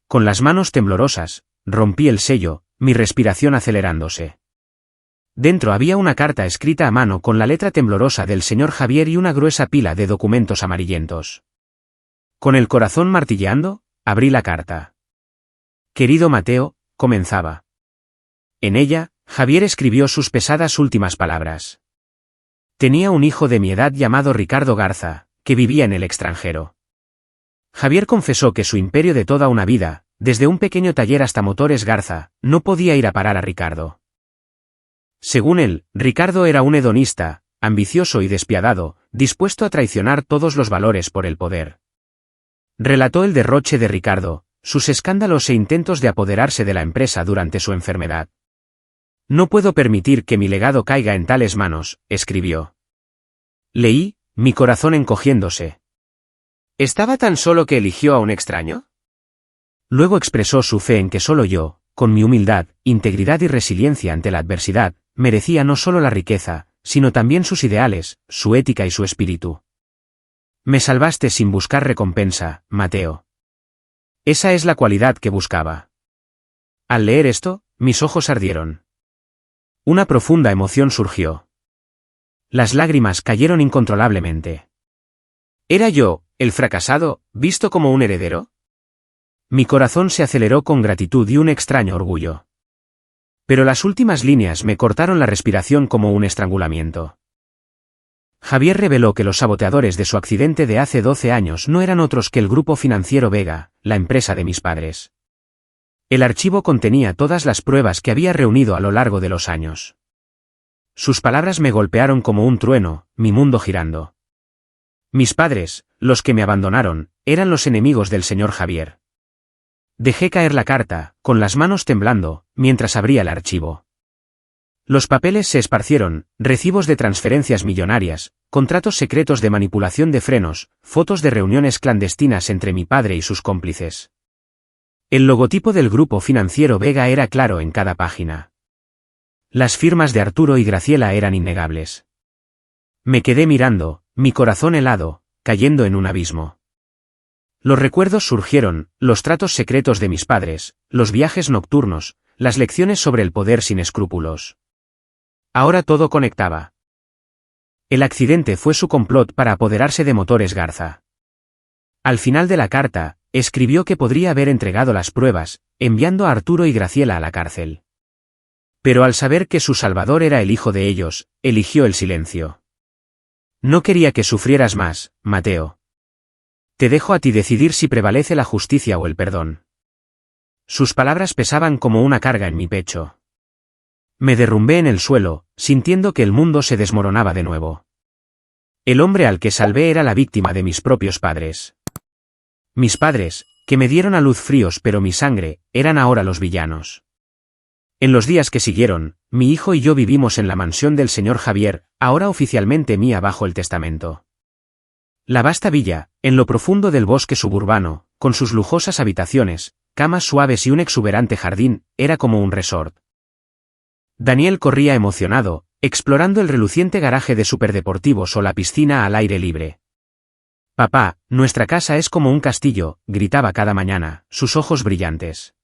[SPEAKER 1] Con las manos temblorosas, rompí el sello, mi respiración acelerándose. Dentro había una carta escrita a mano con la letra temblorosa del señor Javier y una gruesa pila de documentos amarillentos. Con el corazón martilleando, abrí la carta. Querido Mateo, comenzaba. En ella, Javier escribió sus pesadas últimas palabras. Tenía un hijo de mi edad llamado Ricardo Garza, que vivía en el extranjero. Javier confesó que su imperio de toda una vida, desde un pequeño taller hasta Motores Garza, no podía ir a parar a Ricardo. Según él, Ricardo era un hedonista, ambicioso y despiadado, dispuesto a traicionar todos los valores por el poder. Relató el derroche de Ricardo, sus escándalos e intentos de apoderarse de la empresa durante su enfermedad. No puedo permitir que mi legado caiga en tales manos, escribió. Leí, mi corazón encogiéndose. ¿Estaba tan solo que eligió a un extraño? Luego expresó su fe en que solo yo, con mi humildad, integridad y resiliencia ante la adversidad, merecía no solo la riqueza, sino también sus ideales, su ética y su espíritu. Me salvaste sin buscar recompensa, Mateo. Esa es la cualidad que buscaba. Al leer esto, mis ojos ardieron. Una profunda emoción surgió. Las lágrimas cayeron incontrolablemente. ¿Era yo, el fracasado, visto como un heredero? Mi corazón se aceleró con gratitud y un extraño orgullo. Pero las últimas líneas me cortaron la respiración como un estrangulamiento. Javier reveló que los saboteadores de su accidente de hace 12 años no eran otros que el grupo financiero Vega, la empresa de mis padres. El archivo contenía todas las pruebas que había reunido a lo largo de los años. Sus palabras me golpearon como un trueno, mi mundo girando. Mis padres, los que me abandonaron, eran los enemigos del señor Javier. Dejé caer la carta, con las manos temblando, mientras abría el archivo. Los papeles se esparcieron, recibos de transferencias millonarias, contratos secretos de manipulación de frenos, fotos de reuniones clandestinas entre mi padre y sus cómplices. El logotipo del grupo financiero Vega era claro en cada página. Las firmas de Arturo y Graciela eran innegables. Me quedé mirando, mi corazón helado, cayendo en un abismo. Los recuerdos surgieron, los tratos secretos de mis padres, los viajes nocturnos, las lecciones sobre el poder sin escrúpulos. Ahora todo conectaba. El accidente fue su complot para apoderarse de Motores Garza. Al final de la carta, escribió que podría haber entregado las pruebas, enviando a Arturo y Graciela a la cárcel. Pero al saber que su salvador era el hijo de ellos, eligió el silencio. No quería que sufrieras más, Mateo. Te dejo a ti decidir si prevalece la justicia o el perdón. sus palabras pesaban como una carga en mi pecho. Me derrumbé en el suelo, sintiendo que el mundo se desmoronaba de nuevo. El hombre al que salvé era la víctima de mis propios padres. Mis padres, que me dieron a luz fríos pero mi sangre, eran ahora los villanos. En los días que siguieron, mi hijo y yo vivimos en la mansión del señor Javier, ahora oficialmente mía bajo el testamento. La vasta villa, en lo profundo del bosque suburbano, con sus lujosas habitaciones, camas suaves y un exuberante jardín, era como un resort. Daniel corría emocionado, explorando el reluciente garaje de superdeportivos o la piscina al aire libre. Papá, nuestra casa es como un castillo, gritaba cada mañana, sus ojos brillantes.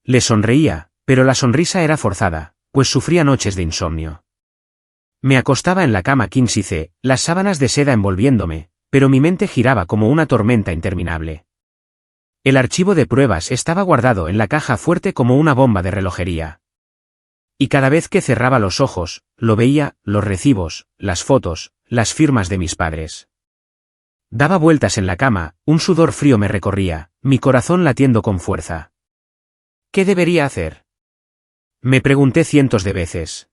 [SPEAKER 1] Le sonreía, pero la sonrisa era forzada, pues sufría noches de insomnio. Me acostaba en la cama king size, las sábanas de seda envolviéndome, pero mi mente giraba como una tormenta interminable. El archivo de pruebas estaba guardado en la caja fuerte como una bomba de relojería. Y cada vez que cerraba los ojos, lo veía, los recibos, las fotos, las firmas de mis padres. Daba vueltas en la cama, un sudor frío me recorría, mi corazón latiendo con fuerza. ¿Qué debería hacer? Me pregunté cientos de veces.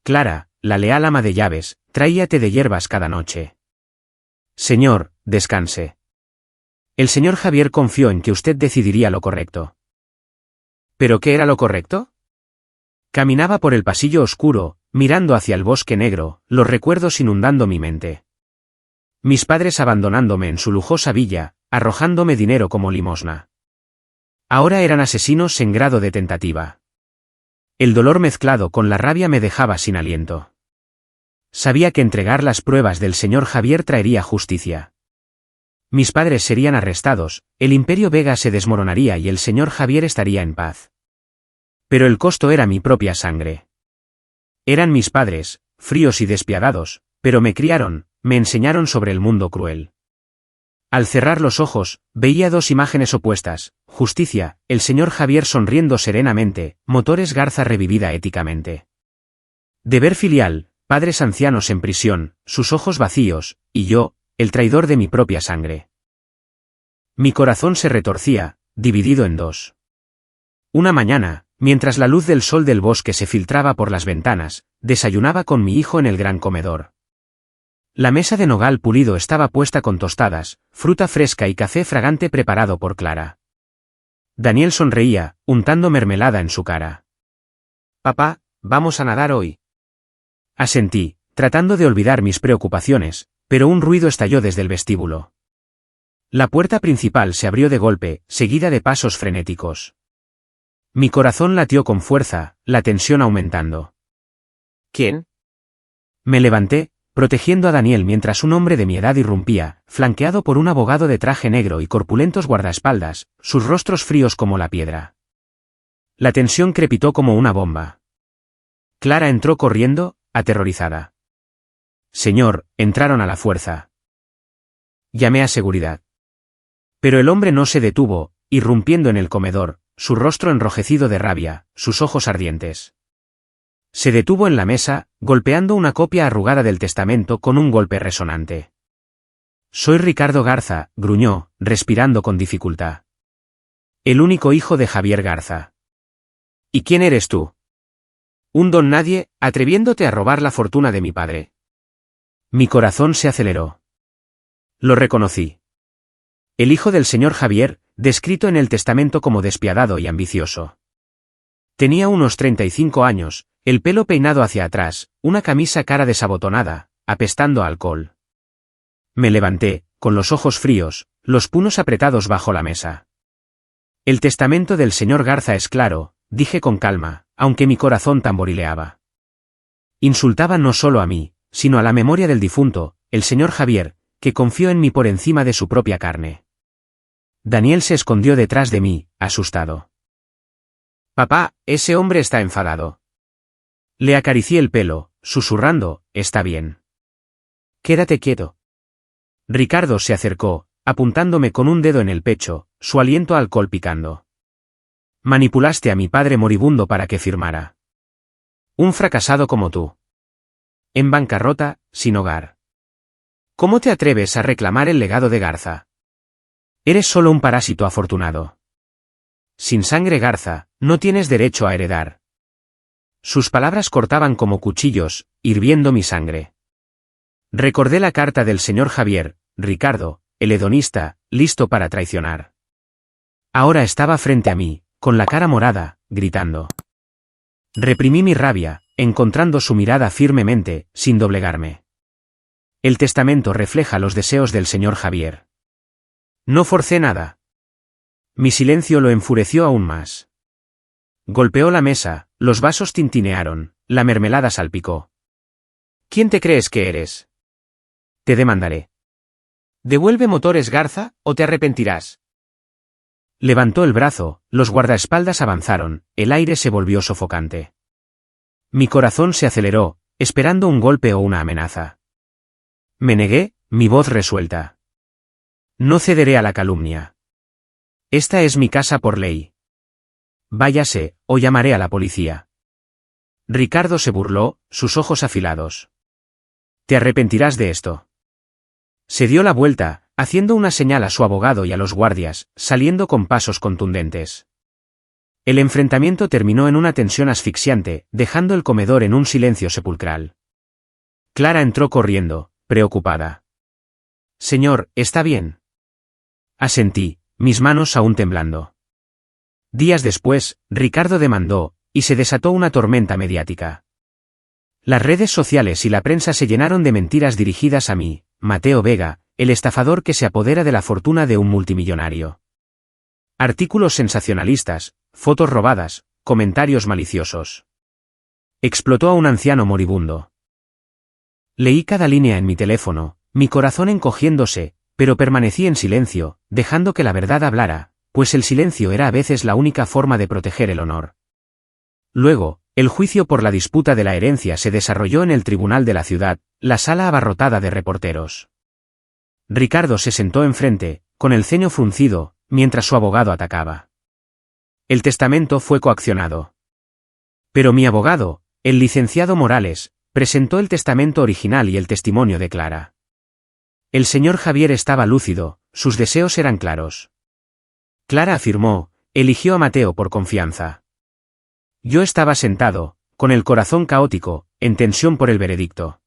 [SPEAKER 1] Clara, la leal ama de llaves, traía té de hierbas cada noche. Señor, descanse. El señor Javier confió en que usted decidiría lo correcto. ¿Pero qué era lo correcto? Caminaba por el pasillo oscuro, mirando hacia el bosque negro, los recuerdos inundando mi mente. Mis padres abandonándome en su lujosa villa, arrojándome dinero como limosna. Ahora eran asesinos en grado de tentativa. El dolor mezclado con la rabia me dejaba sin aliento. Sabía que entregar las pruebas del señor Javier traería justicia. Mis padres serían arrestados, el Imperio Vega se desmoronaría y el señor Javier estaría en paz. Pero el costo era mi propia sangre. Eran mis padres, fríos y despiadados, pero me criaron, me enseñaron sobre el mundo cruel. Al cerrar los ojos, veía dos imágenes opuestas, justicia, el señor Javier sonriendo serenamente, Motores Garza revivida éticamente. Deber filial, padres ancianos en prisión, sus ojos vacíos, y yo, el traidor de mi propia sangre. Mi corazón se retorcía, dividido en dos. Una mañana, mientras la luz del sol del bosque se filtraba por las ventanas, desayunaba con mi hijo en el gran comedor. La mesa de nogal pulido estaba puesta con tostadas, fruta fresca y café fragante preparado por Clara. Daniel sonreía, untando mermelada en su cara. Papá, ¿vamos a nadar hoy? Asentí, tratando de olvidar mis preocupaciones, pero un ruido estalló desde el vestíbulo. La puerta principal se abrió de golpe, seguida de pasos frenéticos. Mi corazón latió con fuerza, la tensión aumentando. ¿Quién? Me levanté, protegiendo a Daniel mientras un hombre de mi edad irrumpía, flanqueado por un abogado de traje negro y corpulentos guardaespaldas, sus rostros fríos como la piedra. La tensión crepitó como una bomba. Clara entró corriendo, aterrorizada. Señor, entraron a la fuerza. Llamé a seguridad. Pero el hombre no se detuvo, irrumpiendo en el comedor, su rostro enrojecido de rabia, sus ojos ardientes. Se detuvo en la mesa, golpeando una copia arrugada del testamento con un golpe resonante. Soy Ricardo Garza, gruñó, respirando con dificultad. El único hijo de Javier Garza. ¿Y quién eres tú? Un don nadie, atreviéndote a robar la fortuna de mi padre. Mi corazón se aceleró. Lo reconocí. El hijo del señor Javier, descrito en el testamento como despiadado y ambicioso. Tenía unos 35 años, el pelo peinado hacia atrás, una camisa cara desabotonada, apestando a alcohol. Me levanté, con los ojos fríos, los puños apretados bajo la mesa. El testamento del señor Garza es claro, dije con calma, aunque mi corazón tamborileaba. Insultaba no solo a mí, sino a la memoria del difunto, el señor Javier, que confió en mí por encima de su propia carne. Daniel se escondió detrás de mí, asustado. Papá, ese hombre está enfadado. Le acaricié el pelo, susurrando, está bien. Quédate quieto. Ricardo se acercó, apuntándome con un dedo en el pecho, su aliento alcohol picando. Manipulaste a mi padre moribundo para que firmara. Un fracasado como tú. En bancarrota, sin hogar. ¿Cómo te atreves a reclamar el legado de Garza? Eres solo un parásito afortunado. sin sangre Garza, no tienes derecho a heredar. Sus palabras cortaban como cuchillos, hirviendo mi sangre. Recordé la carta del señor Javier, Ricardo, el hedonista, listo para traicionar. Ahora estaba frente a mí, con la cara morada, gritando. Reprimí mi rabia, encontrando su mirada firmemente, sin doblegarme. El testamento refleja los deseos del señor Javier. No forcé nada. Mi silencio lo enfureció aún más. Golpeó la mesa, los vasos tintinearon, la mermelada salpicó. ¿Quién te crees que eres? Te demandaré. Devuelve Motores Garza, o te arrepentirás. Levantó el brazo, los guardaespaldas avanzaron, el aire se volvió sofocante. Mi corazón se aceleró, esperando un golpe o una amenaza. Me negué, mi voz resuelta. No cederé a la calumnia. Esta es mi casa por ley. Váyase, o llamaré a la policía. Ricardo se burló, sus ojos afilados. Te arrepentirás de esto. Se dio la vuelta, haciendo una señal a su abogado y a los guardias, saliendo con pasos contundentes. El enfrentamiento terminó en una tensión asfixiante, dejando el comedor en un silencio sepulcral. Clara entró corriendo, preocupada. Señor, ¿está bien? Asentí, mis manos aún temblando. Días después, Ricardo demandó, y se desató una tormenta mediática. Las redes sociales y la prensa se llenaron de mentiras dirigidas a mí, Mateo Vega, el estafador que se apodera de la fortuna de un multimillonario. Artículos sensacionalistas, fotos robadas, comentarios maliciosos. Explotó a un anciano moribundo. Leí cada línea en mi teléfono, mi corazón encogiéndose, pero permanecí en silencio, dejando que la verdad hablara, pues el silencio era a veces la única forma de proteger el honor. Luego, el juicio por la disputa de la herencia se desarrolló en el tribunal de la ciudad, la sala abarrotada de reporteros. Ricardo se sentó enfrente, con el ceño fruncido, mientras su abogado atacaba. El testamento fue coaccionado. Pero mi abogado, el licenciado Morales, presentó el testamento original y el testimonio de Clara. El señor Javier estaba lúcido, sus deseos eran claros. Clara afirmó, eligió a Mateo por confianza. Yo estaba sentado, con el corazón caótico, en tensión por el veredicto.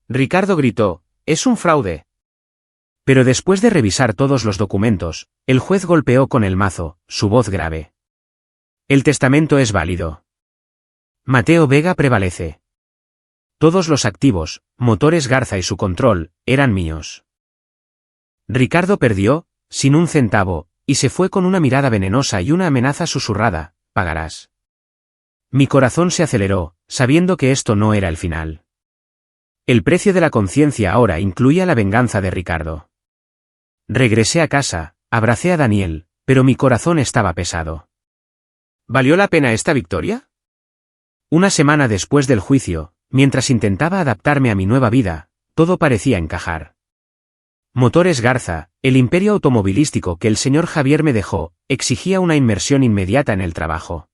[SPEAKER 1] Ricardo gritó, «¡Es un fraude!». Pero después de revisar todos los documentos, el juez golpeó con el mazo, su voz grave. «El testamento es válido. Mateo Vega prevalece. Todos los activos, Motores Garza y su control, eran míos». Ricardo perdió, sin un centavo, y se fue con una mirada venenosa y una amenaza susurrada, «Pagarás». Mi corazón se aceleró, sabiendo que esto no era el final. El precio de la conciencia ahora incluía la venganza de Ricardo. Regresé a casa, abracé a Daniel, pero mi corazón estaba pesado. ¿Valió la pena esta victoria? Una semana después del juicio, mientras intentaba adaptarme a mi nueva vida, todo parecía encajar. Motores Garza, el imperio automovilístico que el señor Javier me dejó, exigía una inmersión inmediata en el trabajo.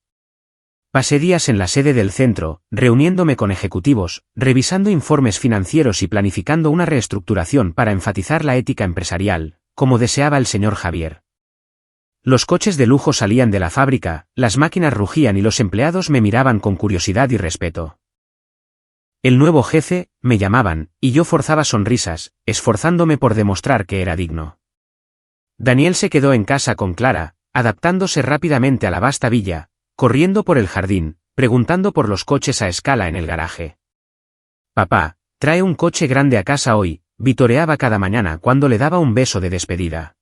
[SPEAKER 1] Pasé días en la sede del centro, reuniéndome con ejecutivos, revisando informes financieros y planificando una reestructuración para enfatizar la ética empresarial, como deseaba el señor Javier. Los coches de lujo salían de la fábrica, las máquinas rugían y los empleados me miraban con curiosidad y respeto. El nuevo jefe, me llamaban, y yo forzaba sonrisas, esforzándome por demostrar que era digno. Daniel se quedó en casa con Clara, adaptándose rápidamente a la vasta villa, corriendo por el jardín, preguntando por los coches a escala en el garaje. «Papá, trae un coche grande a casa hoy», vitoreaba cada mañana cuando le daba un beso de despedida.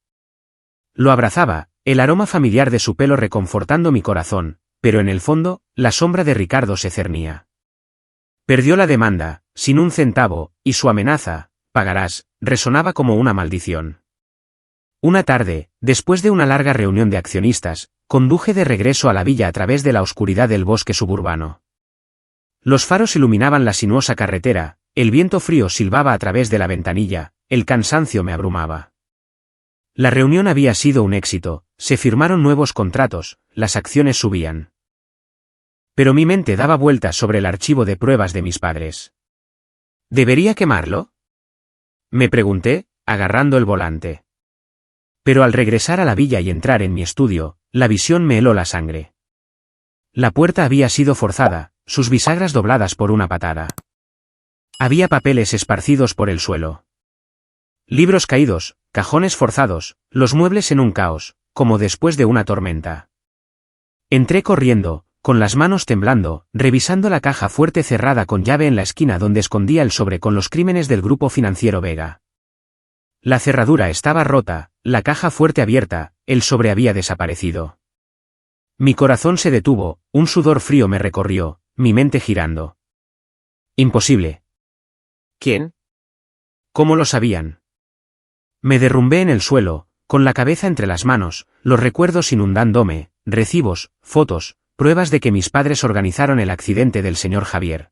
[SPEAKER 1] Lo abrazaba, el aroma familiar de su pelo reconfortando mi corazón, pero en el fondo, la sombra de Ricardo se cernía. Perdió la demanda, sin un centavo, y su amenaza, «pagarás», resonaba como una maldición. Una tarde, después de una larga reunión de accionistas, conduje de regreso a la villa a través de la oscuridad del bosque suburbano. Los faros iluminaban la sinuosa carretera, el viento frío silbaba a través de la ventanilla, el cansancio me abrumaba. La reunión había sido un éxito, se firmaron nuevos contratos, las acciones subían. Pero mi mente daba vueltas sobre el archivo de pruebas de mis padres. ¿Debería quemarlo?, me pregunté, agarrando el volante. Pero al regresar a la villa y entrar en mi estudio, la visión me heló la sangre. La puerta había sido forzada, sus bisagras dobladas por una patada. Había papeles esparcidos por el suelo. Libros caídos, cajones forzados, los muebles en un caos, como después de una tormenta. Entré corriendo, con las manos temblando, revisando la caja fuerte cerrada con llave en la esquina donde escondía el sobre con los crímenes del grupo financiero Vega. La cerradura estaba rota, la caja fuerte abierta, el sobre había desaparecido. Mi corazón se detuvo, un sudor frío me recorrió, mi mente girando. Imposible.
[SPEAKER 2] ¿Quién?
[SPEAKER 1] ¿Cómo lo sabían? Me derrumbé en el suelo, con la cabeza entre las manos, los recuerdos inundándome, recibos, fotos, pruebas de que mis padres organizaron el accidente del señor Javier.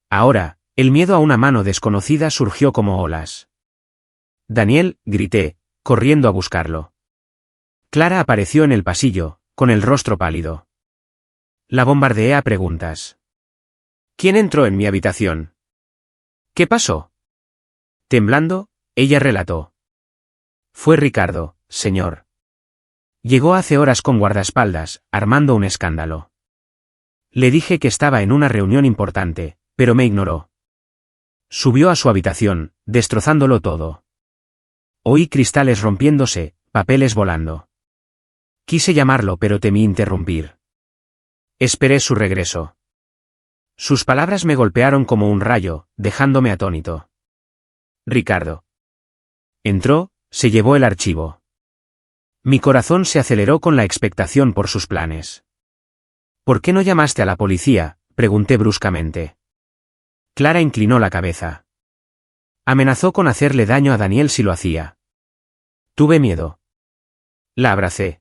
[SPEAKER 1] Ahora, el miedo a una mano desconocida surgió como olas. Daniel, grité, corriendo a buscarlo. Clara apareció en el pasillo, con el rostro pálido. La bombardeé a preguntas.
[SPEAKER 2] ¿Quién entró en mi habitación?
[SPEAKER 1] ¿Qué pasó? Temblando, ella relató. Fue Ricardo, señor. Llegó hace horas con guardaespaldas, armando un escándalo. Le dije que estaba en una reunión importante, pero me ignoró. Subió a su habitación, destrozándolo todo. Oí cristales rompiéndose, papeles volando. Quise llamarlo pero temí interrumpir. Esperé su regreso. Sus palabras me golpearon como un rayo, dejándome atónito. Ricardo. Entró, se llevó el archivo. Mi corazón se aceleró con la expectación por sus planes. ¿Por qué no llamaste a la policía?, pregunté bruscamente. Clara inclinó la cabeza. Amenazó con hacerle daño a Daniel si lo hacía. Tuve miedo. La abracé.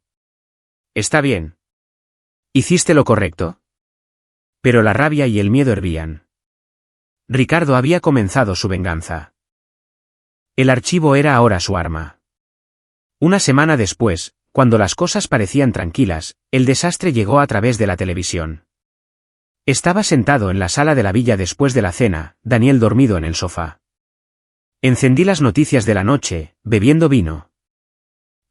[SPEAKER 2] Está bien.
[SPEAKER 1] ¿Hiciste lo correcto? Pero la rabia y el miedo hervían. Ricardo había comenzado su venganza. El archivo era ahora su arma. Una semana después, cuando las cosas parecían tranquilas, el desastre llegó a través de la televisión. Estaba sentado en la sala de la villa después de la cena, Daniel dormido en el sofá. Encendí las noticias de la noche, bebiendo vino.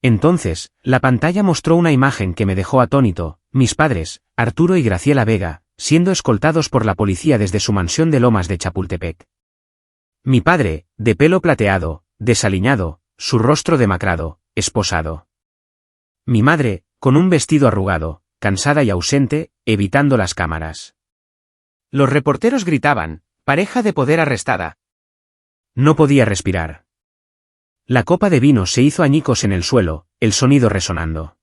[SPEAKER 1] Entonces, la pantalla mostró una imagen que me dejó atónito, mis padres, Arturo y Graciela Vega, siendo escoltados por la policía desde su mansión de Lomas de Chapultepec. Mi padre, de pelo plateado, desaliñado, su rostro demacrado, esposado. Mi madre, con un vestido arrugado, cansada y ausente, evitando las cámaras.
[SPEAKER 2] Los reporteros gritaban, pareja de poder arrestada.
[SPEAKER 1] No podía respirar. La copa de vino se hizo añicos en el suelo, el sonido resonando.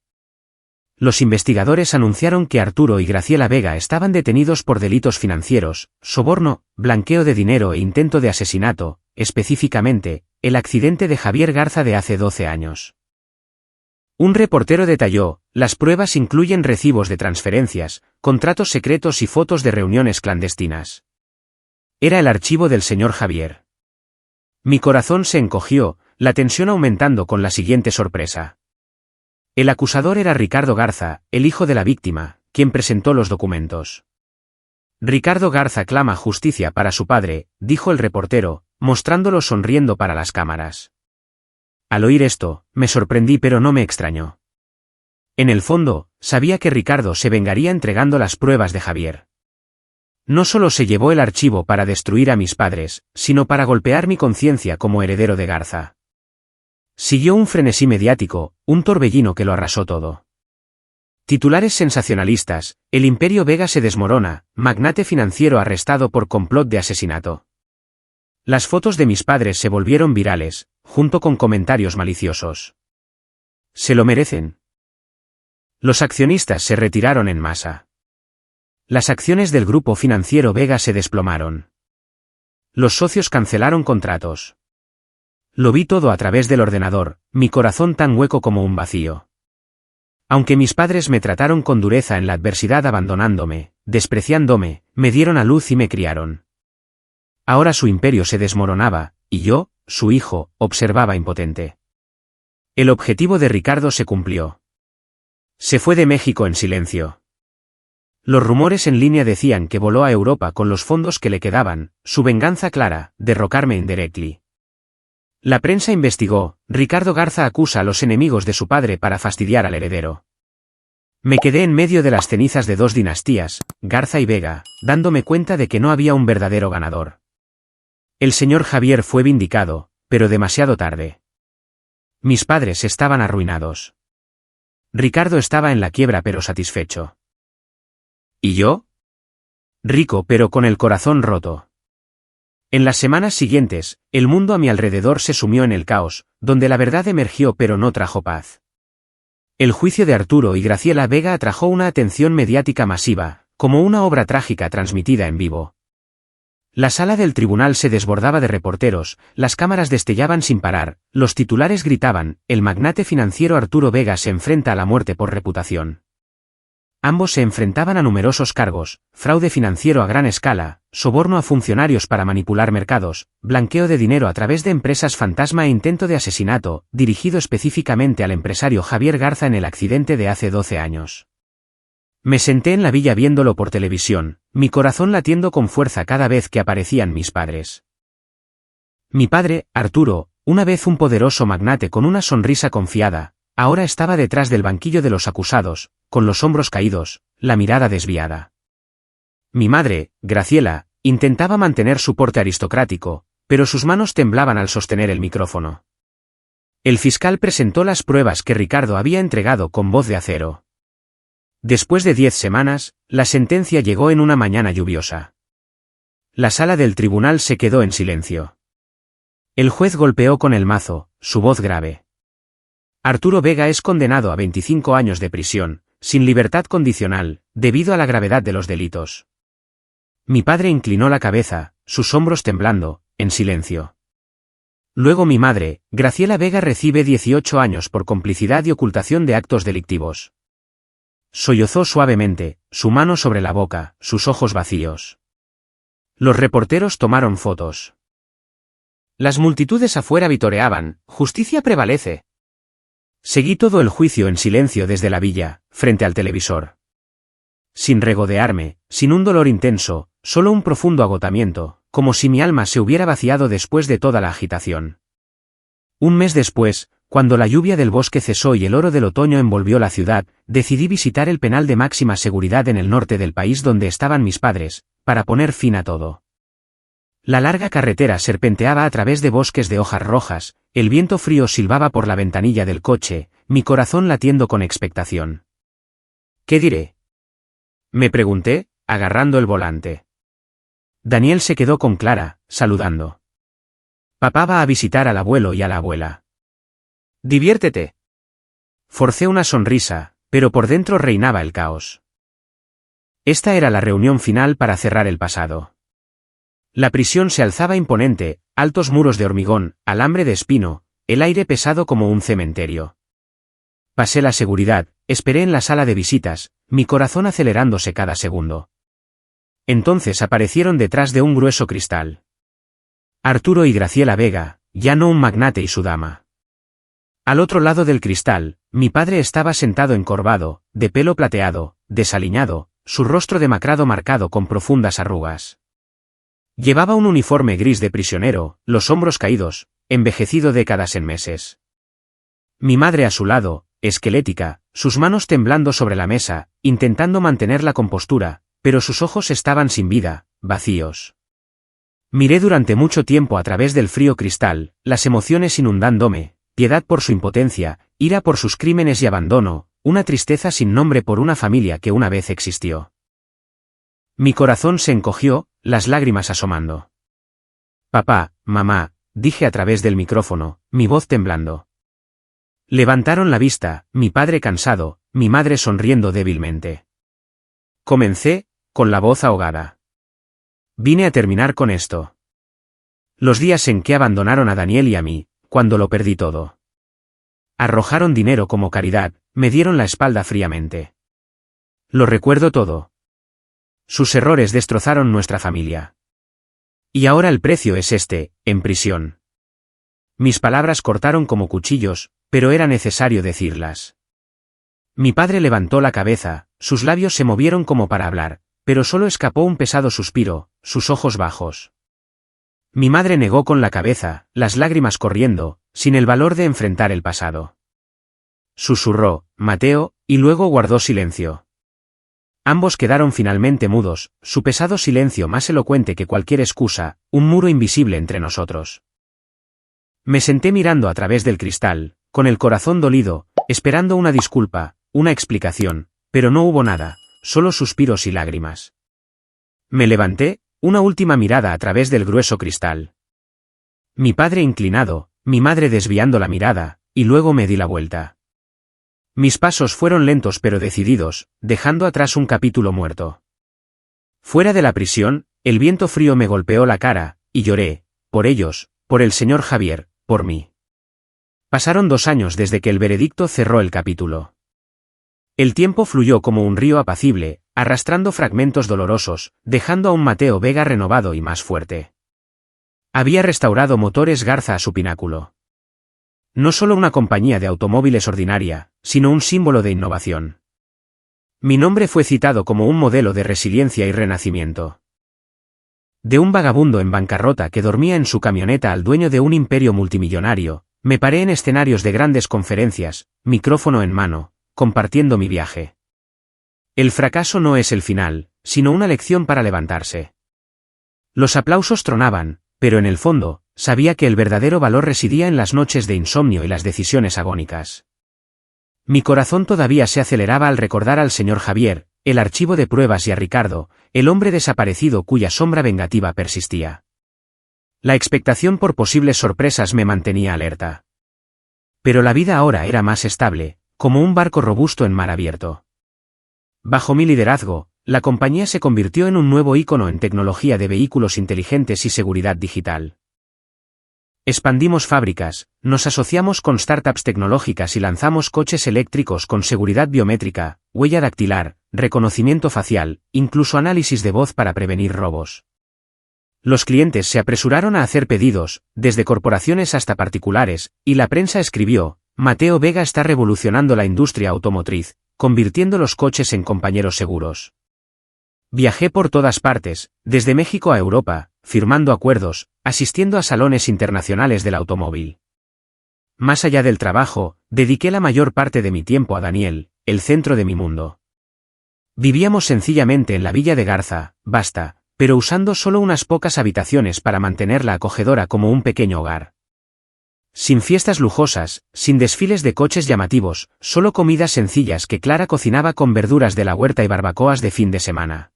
[SPEAKER 1] Los investigadores anunciaron que Arturo y Graciela Vega estaban detenidos por delitos financieros, soborno, blanqueo de dinero e intento de asesinato, específicamente, el accidente de Javier Garza de hace 12 años. Un reportero detalló, las pruebas incluyen recibos de transferencias, contratos secretos y fotos de reuniones clandestinas. Era el archivo del señor Javier. Mi corazón se encogió, la tensión aumentando con la siguiente sorpresa. El acusador era Ricardo Garza, el hijo de la víctima, quien presentó los documentos. Ricardo Garza clama justicia para su padre, dijo el reportero, mostrándolo sonriendo para las cámaras. Al oír esto, me sorprendí pero no me extrañó. En el fondo, sabía que Ricardo se vengaría entregando las pruebas de Javier. No solo se llevó el archivo para destruir a mis padres, sino para golpear mi conciencia como heredero de Garza. Siguió un frenesí mediático, un torbellino que lo arrasó todo. Titulares sensacionalistas, el Imperio Vega se desmorona, magnate financiero arrestado por complot de asesinato. Las fotos de mis padres se volvieron virales, junto con comentarios maliciosos. Se lo merecen. Los accionistas se retiraron en masa. Las acciones del grupo financiero Vega se desplomaron. Los socios cancelaron contratos. Lo vi todo a través del ordenador, mi corazón tan hueco como un vacío. Aunque mis padres me trataron con dureza en la adversidad abandonándome, despreciándome, me dieron a luz y me criaron. Ahora su imperio se desmoronaba, y yo, su hijo, observaba impotente. El objetivo de Ricardo se cumplió. Se fue de México en silencio. Los rumores en línea decían que voló a Europa con los fondos que le quedaban, su venganza clara, derrocarme indirectly. La prensa investigó, Ricardo Garza acusa a los enemigos de su padre para fastidiar al heredero. Me quedé en medio de las cenizas de dos dinastías, Garza y Vega, dándome cuenta de que no había un verdadero ganador. El señor Javier fue vindicado, pero demasiado tarde. Mis padres estaban arruinados. Ricardo estaba en la quiebra pero satisfecho. ¿Y yo? Rico pero con el corazón roto. En las semanas siguientes, el mundo a mi alrededor se sumió en el caos, donde la verdad emergió pero no trajo paz. El juicio de Arturo y Graciela Vega atrajo una atención mediática masiva, como una obra trágica transmitida en vivo. La sala del tribunal se desbordaba de reporteros, las cámaras destellaban sin parar, los titulares gritaban, el magnate financiero Arturo Vega se enfrenta a la muerte por reputación. Ambos se enfrentaban a numerosos cargos, fraude financiero a gran escala, soborno a funcionarios para manipular mercados, blanqueo de dinero a través de empresas fantasma e intento de asesinato, dirigido específicamente al empresario Javier Garza en el accidente de hace 12 años. Me senté en la villa viéndolo por televisión, mi corazón latiendo con fuerza cada vez que aparecían mis padres. Mi padre, Arturo, una vez un poderoso magnate con una sonrisa confiada, ahora estaba detrás del banquillo de los acusados, con los hombros caídos, la mirada desviada. Mi madre, Graciela, intentaba mantener su porte aristocrático, pero sus manos temblaban al sostener el micrófono. El fiscal presentó las pruebas que Ricardo había entregado con voz de acero. Después de 10 semanas, la sentencia llegó en una mañana lluviosa. La sala del tribunal se quedó en silencio. El juez golpeó con el mazo, su voz grave. Arturo Vega es condenado a 25 años de prisión, sin libertad condicional, debido a la gravedad de los delitos. Mi padre inclinó la cabeza, sus hombros temblando, en silencio. Luego mi madre, Graciela Vega recibe 18 años por complicidad y ocultación de actos delictivos. Sollozó suavemente, su mano sobre la boca, sus ojos vacíos. Los reporteros tomaron fotos. Las multitudes afuera vitoreaban, justicia prevalece. Seguí todo el juicio en silencio desde la villa, frente al televisor. Sin regodearme, sin un dolor intenso, solo un profundo agotamiento, como si mi alma se hubiera vaciado después de toda la agitación. Un mes después, cuando la lluvia del bosque cesó y el oro del otoño envolvió la ciudad, decidí visitar el penal de máxima seguridad en el norte del país donde estaban mis padres, para poner fin a todo. La larga carretera serpenteaba a través de bosques de hojas rojas, el viento frío silbaba por la ventanilla del coche, mi corazón latiendo con expectación. ¿Qué diré? Me pregunté, agarrando el volante. Daniel se quedó con Clara, saludando. Papá va a visitar al abuelo y a la abuela. Diviértete. Forcé una sonrisa, pero por dentro reinaba el caos. Esta era la reunión final para cerrar el pasado. La prisión se alzaba imponente, altos muros de hormigón, alambre de espino, el aire pesado como un cementerio. Pasé la seguridad, esperé en la sala de visitas, mi corazón acelerándose cada segundo. Entonces aparecieron detrás de un grueso cristal. Arturo y Graciela Vega, ya no un magnate y su dama. Al otro lado del cristal, mi padre estaba sentado encorvado, de pelo plateado, desaliñado, su rostro demacrado marcado con profundas arrugas. Llevaba un uniforme gris de prisionero, los hombros caídos, envejecido décadas en meses. Mi madre a su lado, esquelética, sus manos temblando sobre la mesa, intentando mantener la compostura, pero sus ojos estaban sin vida, vacíos. Miré durante mucho tiempo a través del frío cristal, las emociones inundándome, piedad por su impotencia, ira por sus crímenes y abandono, una tristeza sin nombre por una familia que una vez existió. Mi corazón se encogió, las lágrimas asomando. Papá, mamá, dije a través del micrófono, mi voz temblando. Levantaron la vista, mi padre cansado, mi madre sonriendo débilmente. Comencé, con la voz ahogada. Vine a terminar con esto. Los días en que abandonaron a Daniel y a mí, cuando lo perdí todo. Arrojaron dinero como caridad, me dieron la espalda fríamente. Lo recuerdo todo. Sus errores destrozaron nuestra familia. Y ahora el precio es este, en prisión. Mis palabras cortaron como cuchillos, pero era necesario decirlas. Mi padre levantó la cabeza, sus labios se movieron como para hablar, pero solo escapó un pesado suspiro, sus ojos bajos. Mi madre negó con la cabeza, las lágrimas corriendo, sin el valor de enfrentar el pasado. Susurró, Mateo, y luego guardó silencio. Ambos quedaron finalmente mudos, su pesado silencio más elocuente que cualquier excusa, un muro invisible entre nosotros. Me senté mirando a través del cristal, con el corazón dolido, esperando una disculpa, una explicación, pero no hubo nada, solo suspiros y lágrimas. Me levanté, una última mirada a través del grueso cristal. Mi padre inclinado, mi madre desviando la mirada, y luego me di la vuelta. Mis pasos fueron lentos pero decididos, dejando atrás un capítulo muerto. Fuera de la prisión, el viento frío me golpeó la cara, y lloré, por ellos, por el señor Javier, por mí. Pasaron 2 años desde que el veredicto cerró el capítulo. El tiempo fluyó como un río apacible, arrastrando fragmentos dolorosos, dejando a un Mateo Vega renovado y más fuerte. Había restaurado Motores Garza a su pináculo. No solo una compañía de automóviles ordinaria, sino un símbolo de innovación. Mi nombre fue citado como un modelo de resiliencia y renacimiento. De un vagabundo en bancarrota que dormía en su camioneta al dueño de un imperio multimillonario, me paré en escenarios de grandes conferencias, micrófono en mano, compartiendo mi viaje. El fracaso no es el final, sino una lección para levantarse. Los aplausos tronaban, pero en el fondo, sabía que el verdadero valor residía en las noches de insomnio y las decisiones agónicas. Mi corazón todavía se aceleraba al recordar al señor Javier, el archivo de pruebas y a Ricardo, el hombre desaparecido cuya sombra vengativa persistía. La expectación por posibles sorpresas me mantenía alerta. Pero la vida ahora era más estable, como un barco robusto en mar abierto. Bajo mi liderazgo, la compañía se convirtió en un nuevo ícono en tecnología de vehículos inteligentes y seguridad digital. Expandimos fábricas, nos asociamos con startups tecnológicas y lanzamos coches eléctricos con seguridad biométrica, huella dactilar, reconocimiento facial, incluso análisis de voz para prevenir robos. Los clientes se apresuraron a hacer pedidos, desde corporaciones hasta particulares, y la prensa escribió, Mateo Vega está revolucionando la industria automotriz, convirtiendo los coches en compañeros seguros. Viajé por todas partes, desde México a Europa, firmando acuerdos, asistiendo a salones internacionales del automóvil. Más allá del trabajo, dediqué la mayor parte de mi tiempo a Daniel, el centro de mi mundo. Vivíamos sencillamente en la villa de Garza, basta, pero usando solo unas pocas habitaciones para mantenerla acogedora como un pequeño hogar. Sin fiestas lujosas, sin desfiles de coches llamativos, solo comidas sencillas que Clara cocinaba con verduras de la huerta y barbacoas de fin de semana.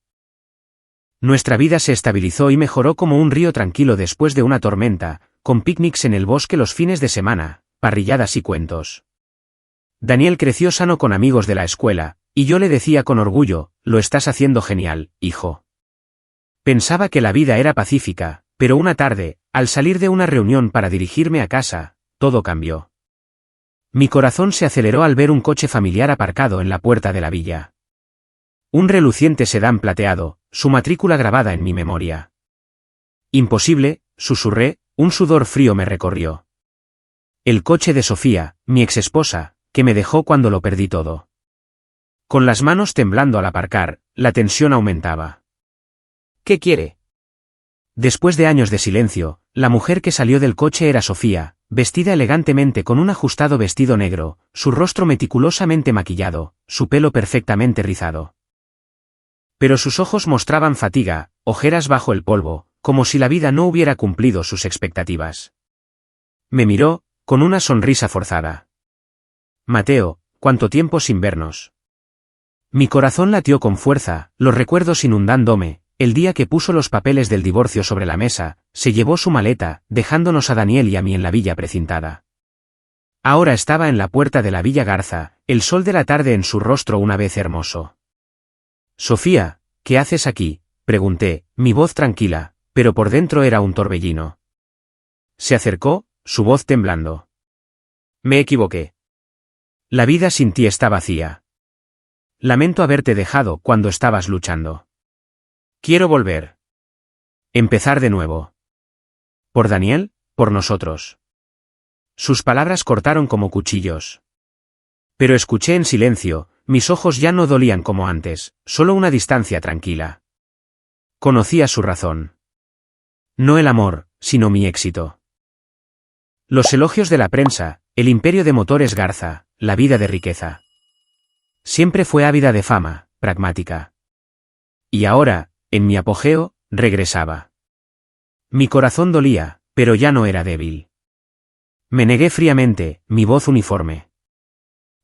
[SPEAKER 1] Nuestra vida se estabilizó y mejoró como un río tranquilo después de una tormenta, con picnics en el bosque los fines de semana, parrilladas y cuentos. Daniel creció sano con amigos de la escuela, y yo le decía con orgullo, lo estás haciendo genial, hijo. Pensaba que la vida era pacífica, pero una tarde, al salir de una reunión para dirigirme a casa, todo cambió. Mi corazón se aceleró al ver un coche familiar aparcado en la puerta de la villa. Un reluciente sedán plateado, su matrícula grabada en mi memoria. Imposible, susurré, un sudor frío me recorrió. El coche de Sofía, mi exesposa, que me dejó cuando lo perdí todo. Con las manos temblando al aparcar, la tensión aumentaba. ¿Qué quiere? Después de años de silencio, la mujer que salió del coche era Sofía, vestida elegantemente con un ajustado vestido negro, su rostro meticulosamente maquillado, su pelo perfectamente rizado. Pero sus ojos mostraban fatiga, ojeras bajo el polvo, como si la vida no hubiera cumplido sus expectativas. Me miró, con una sonrisa forzada. Mateo, ¿cuánto tiempo sin vernos? Mi corazón latió con fuerza, los recuerdos inundándome. El día que puso los papeles del divorcio sobre la mesa, se llevó su maleta, dejándonos a Daniel y a mí en la villa precintada. Ahora estaba en la puerta de la Villa Garza, el sol de la tarde en su rostro una vez hermoso. Sofía, ¿qué haces aquí?, pregunté, mi voz tranquila, pero por dentro era un torbellino. Se acercó, su voz temblando. Me equivoqué. La vida sin ti está vacía. Lamento haberte dejado cuando estabas luchando. Quiero volver. Empezar de nuevo. Por Daniel, por nosotros. Sus palabras cortaron como cuchillos. Pero escuché en silencio, mis ojos ya no dolían como antes, solo una distancia tranquila. Conocía su razón. No el amor, sino mi éxito. Los elogios de la prensa, el imperio de Motores Garza, la vida de riqueza. Siempre fue ávida de fama, pragmática. Y ahora, en mi apogeo, regresaba. Mi corazón dolía, pero ya no era débil. Me negué fríamente, mi voz uniforme.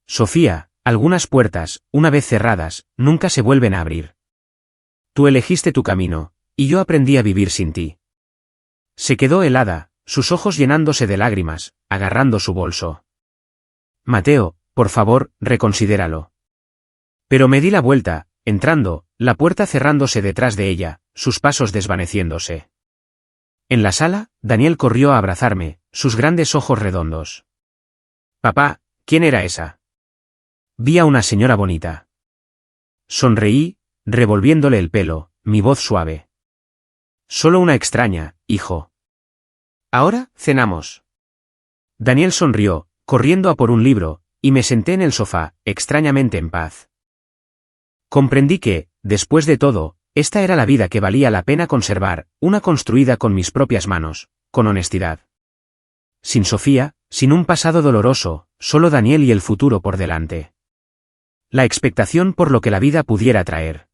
[SPEAKER 1] Sofía, algunas puertas, una vez cerradas, nunca se vuelven a abrir. Tú elegiste tu camino, y yo aprendí a vivir sin ti. Se quedó helada, sus ojos llenándose de lágrimas, agarrando su bolso. Mateo, por favor, reconsidéralo. Pero me di la vuelta, entrando, la puerta cerrándose detrás de ella, sus pasos desvaneciéndose. En la sala, Daniel corrió a abrazarme, sus grandes ojos redondos. Papá, ¿quién era esa? Vi a una señora bonita. Sonreí, revolviéndole el pelo, mi voz suave. Solo una extraña, hijo. Ahora, cenamos. Daniel sonrió, corriendo a por un libro, y me senté en el sofá, extrañamente en paz. Comprendí que, después de todo, esta era la vida que valía la pena conservar, una construida con mis propias manos, con honestidad. Sin Sofía, sin un pasado doloroso, solo Daniel y el futuro por delante. La expectación por lo que la vida pudiera traer.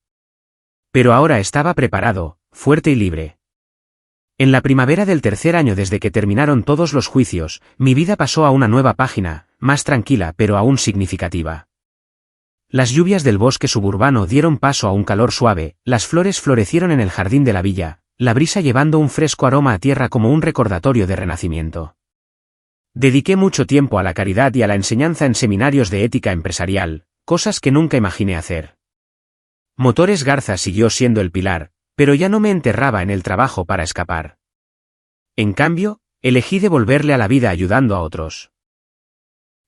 [SPEAKER 1] Pero ahora estaba preparado, fuerte y libre. En la primavera del tercer año desde que terminaron todos los juicios, mi vida pasó a una nueva página, más tranquila pero aún significativa. Las lluvias del bosque suburbano dieron paso a un calor suave, las flores florecieron en el jardín de la villa, la brisa llevando un fresco aroma a tierra como un recordatorio de renacimiento. Dediqué mucho tiempo a la caridad y a la enseñanza en seminarios de ética empresarial, cosas que nunca imaginé hacer. Motores Garza siguió siendo el pilar, pero ya no me enterraba en el trabajo para escapar. En cambio, elegí devolverle a la vida ayudando a otros.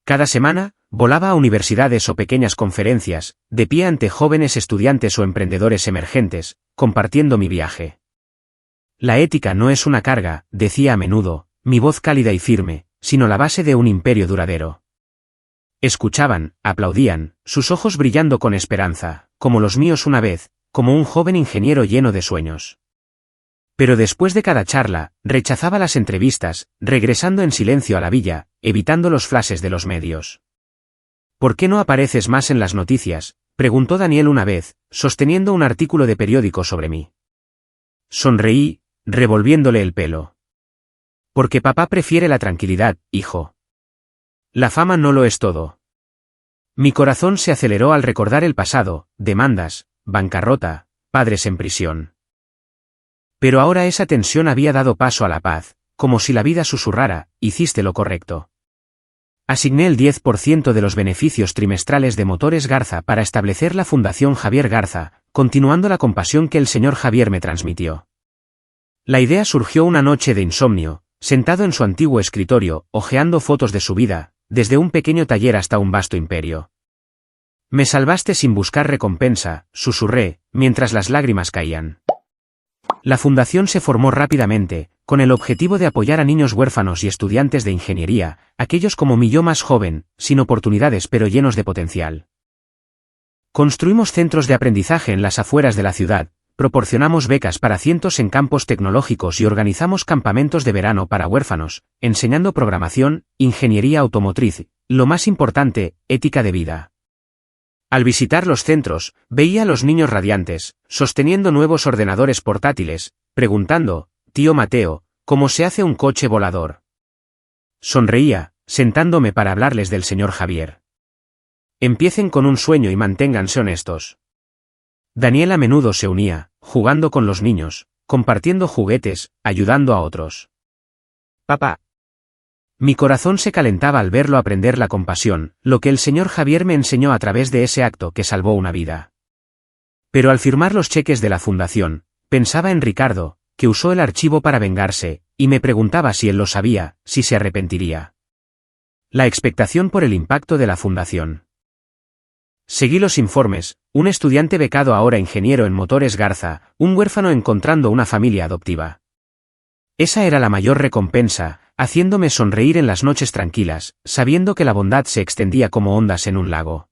[SPEAKER 1] Cada semana, volaba a universidades o pequeñas conferencias, de pie ante jóvenes estudiantes o emprendedores emergentes, compartiendo mi viaje. La ética no es una carga, decía a menudo, mi voz cálida y firme, sino la base de un imperio duradero. Escuchaban, aplaudían, sus ojos brillando con esperanza, como los míos una vez, como un joven ingeniero lleno de sueños. Pero después de cada charla, rechazaba las entrevistas, regresando en silencio a la villa, evitando los flashes de los medios. ¿Por qué no apareces más en las noticias?, preguntó Daniel una vez, sosteniendo un artículo de periódico sobre mí. Sonreí, revolviéndole el pelo. Porque papá prefiere la tranquilidad, hijo. La fama no lo es todo. Mi corazón se aceleró al recordar el pasado, demandas, bancarrota, padres en prisión. Pero ahora esa tensión había dado paso a la paz, como si la vida susurrara, hiciste lo correcto. Asigné el 10% de los beneficios trimestrales de Motores Garza para establecer la Fundación Javier Garza, continuando la compasión que el señor Javier me transmitió. La idea surgió una noche de insomnio, sentado en su antiguo escritorio, hojeando fotos de su vida, desde un pequeño taller hasta un vasto imperio. Me salvaste sin buscar recompensa, susurré, mientras las lágrimas caían. La fundación se formó rápidamente, con el objetivo de apoyar a niños huérfanos y estudiantes de ingeniería, aquellos como mi yo más joven, sin oportunidades pero llenos de potencial. Construimos centros de aprendizaje en las afueras de la ciudad, proporcionamos becas para cientos en campos tecnológicos y organizamos campamentos de verano para huérfanos, enseñando programación, ingeniería automotriz, lo más importante, ética de vida. Al visitar los centros, veía a los niños radiantes, sosteniendo nuevos ordenadores portátiles, preguntando, tío Mateo, ¿cómo se hace un coche volador? Sonreía, sentándome para hablarles del señor Javier. Empiecen con un sueño y manténganse honestos. Daniel a menudo se unía, jugando con los niños, compartiendo juguetes, ayudando a otros. Papá. Mi corazón se calentaba al verlo aprender la compasión, lo que el señor Javier me enseñó a través de ese acto que salvó una vida. Pero al firmar los cheques de la fundación, pensaba en Ricardo, que usó el archivo para vengarse, y me preguntaba si él lo sabía, si se arrepentiría. La expectación por el impacto de la fundación. Seguí los informes, un estudiante becado ahora ingeniero en Motores Garza, un huérfano encontrando una familia adoptiva. Esa era la mayor recompensa, haciéndome sonreír en las noches tranquilas, sabiendo que la bondad se extendía como ondas en un lago.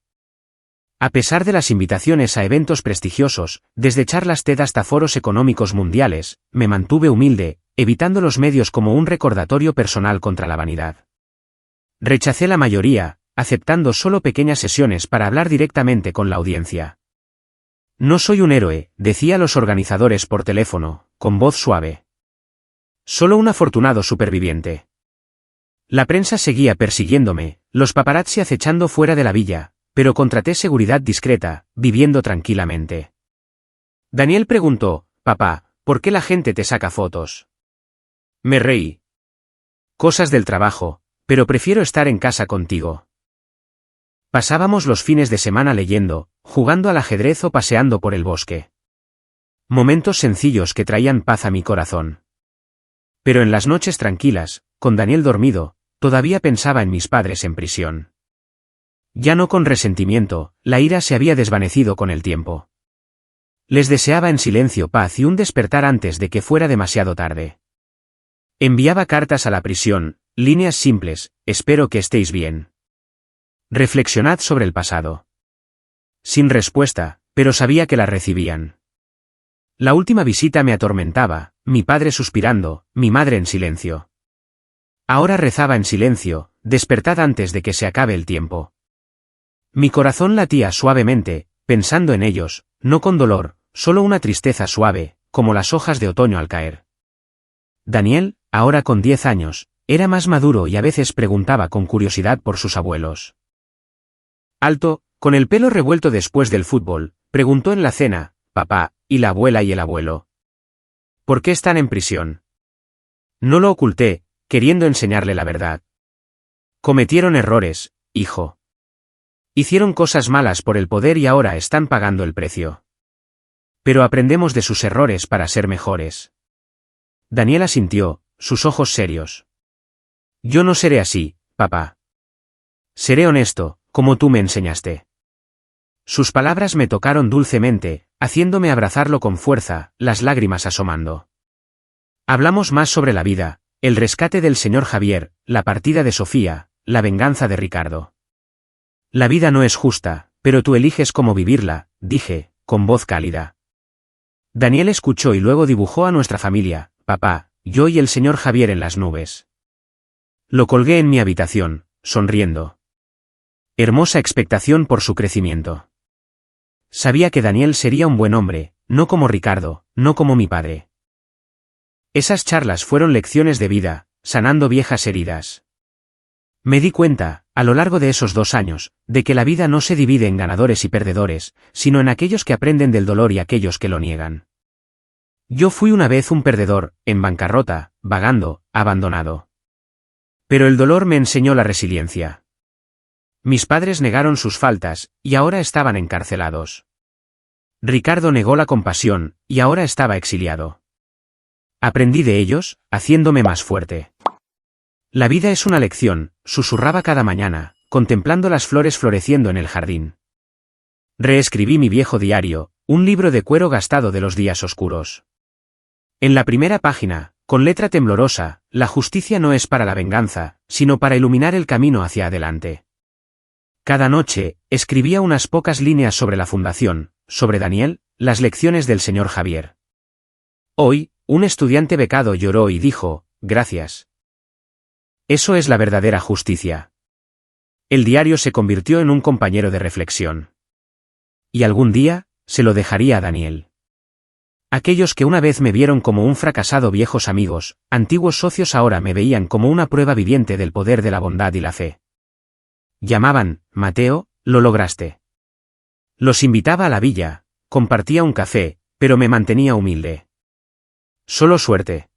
[SPEAKER 1] A pesar de las invitaciones a eventos prestigiosos, desde charlas TED hasta foros económicos mundiales, me mantuve humilde, evitando los medios como un recordatorio personal contra la vanidad. Rechacé la mayoría, aceptando solo pequeñas sesiones para hablar directamente con la audiencia. No soy un héroe, decía a los organizadores por teléfono, con voz suave. Solo un afortunado superviviente. La prensa seguía persiguiéndome, los paparazzi acechando fuera de la villa, pero contraté seguridad discreta, viviendo tranquilamente. Daniel preguntó, papá, ¿por qué la gente te saca fotos? Me reí. Cosas del trabajo, pero prefiero estar en casa contigo. Pasábamos los fines de semana leyendo, jugando al ajedrez o paseando por el bosque. Momentos sencillos que traían paz a mi corazón. Pero en las noches tranquilas, con Daniel dormido, todavía pensaba en mis padres en prisión. Ya no con resentimiento, la ira se había desvanecido con el tiempo. Les deseaba en silencio paz y un despertar antes de que fuera demasiado tarde. Enviaba cartas a la prisión, líneas simples, espero que estéis bien. Reflexionad sobre el pasado. Sin respuesta, pero sabía que la recibían. La última visita me atormentaba, mi padre suspirando, mi madre en silencio. Ahora rezaba en silencio, despertad antes de que se acabe el tiempo. Mi corazón latía suavemente, pensando en ellos, no con dolor, solo una tristeza suave, como las hojas de otoño al caer. Daniel, ahora con 10 años, era más maduro y a veces preguntaba con curiosidad por sus abuelos. Alto, con el pelo revuelto después del fútbol, preguntó en la cena, papá, ¿y la abuela y el abuelo? ¿Por qué están en prisión? No lo oculté, queriendo enseñarle la verdad. Cometieron errores, hijo. Hicieron cosas malas por el poder y ahora están pagando el precio. Pero aprendemos de sus errores para ser mejores. Daniel asintió, sus ojos serios. Yo no seré así, papá. Seré honesto, como tú me enseñaste. Sus palabras me tocaron dulcemente, haciéndome abrazarlo con fuerza, las lágrimas asomando. Hablamos más sobre la vida, el rescate del señor Javier, la partida de Sofía, la venganza de Ricardo. La vida no es justa, pero tú eliges cómo vivirla, dije, con voz cálida. Daniel escuchó y luego dibujó a nuestra familia, papá, yo y el señor Javier en las nubes. Lo colgué en mi habitación, sonriendo. Hermosa expectación por su crecimiento. Sabía que Daniel sería un buen hombre, no como Ricardo, no como mi padre. Esas charlas fueron lecciones de vida, sanando viejas heridas. Me di cuenta, a lo largo de esos 2 años, de que la vida no se divide en ganadores y perdedores, sino en aquellos que aprenden del dolor y aquellos que lo niegan. Yo fui una vez un perdedor, en bancarrota, vagando, abandonado. Pero el dolor me enseñó la resiliencia. Mis padres negaron sus faltas, y ahora estaban encarcelados. Ricardo negó la compasión, y ahora estaba exiliado. Aprendí de ellos, haciéndome más fuerte. La vida es una lección, susurraba cada mañana, contemplando las flores floreciendo en el jardín. Reescribí mi viejo diario, un libro de cuero gastado de los días oscuros. En la primera página, con letra temblorosa, la justicia no es para la venganza, sino para iluminar el camino hacia adelante. Cada noche, escribía unas pocas líneas sobre la fundación, sobre Daniel, las lecciones del señor Javier. Hoy, un estudiante becado lloró y dijo, gracias. Eso es la verdadera justicia. El diario se convirtió en un compañero de reflexión. Y algún día, se lo dejaría a Daniel. Aquellos que una vez me vieron como un fracasado viejos amigos, antiguos socios ahora me veían como una prueba viviente del poder de la bondad y la fe. Llamaban, Mateo, lo lograste. Los invitaba a la villa, compartía un café, pero me mantenía humilde. Solo suerte.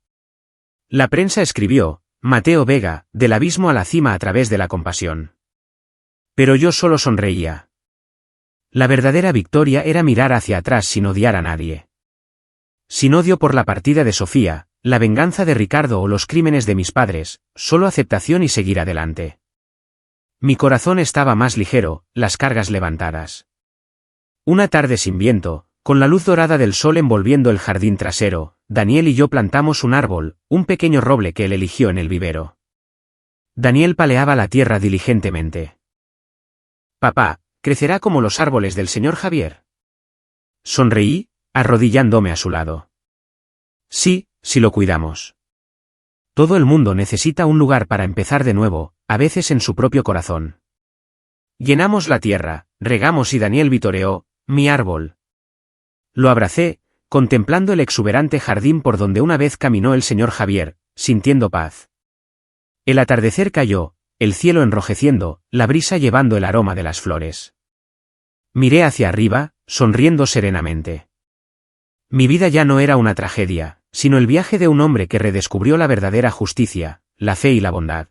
[SPEAKER 1] La prensa escribió, Mateo Vega, del abismo a la cima a través de la compasión. Pero yo solo sonreía. La verdadera victoria era mirar hacia atrás sin odiar a nadie. Sin odio por la partida de Sofía, la venganza de Ricardo o los crímenes de mis padres, solo aceptación y seguir adelante. Mi corazón estaba más ligero, las cargas levantadas. Una tarde sin viento, con la luz dorada del sol envolviendo el jardín trasero, Daniel y yo plantamos un árbol, un pequeño roble que él eligió en el vivero. Daniel paleaba la tierra diligentemente. Papá, crecerá como los árboles del señor Javier. Sonreí, arrodillándome a su lado. Sí, si lo cuidamos. Todo el mundo necesita un lugar para empezar de nuevo, a veces en su propio corazón. Llenamos la tierra, regamos y Daniel vitoreó, mi árbol. Lo abracé, contemplando el exuberante jardín por donde una vez caminó el señor Javier, sintiendo paz. El atardecer cayó, el cielo enrojeciendo, la brisa llevando el aroma de las flores. Miré hacia arriba, sonriendo serenamente. Mi vida ya no era una tragedia, sino el viaje de un hombre que redescubrió la verdadera justicia, la fe y la bondad.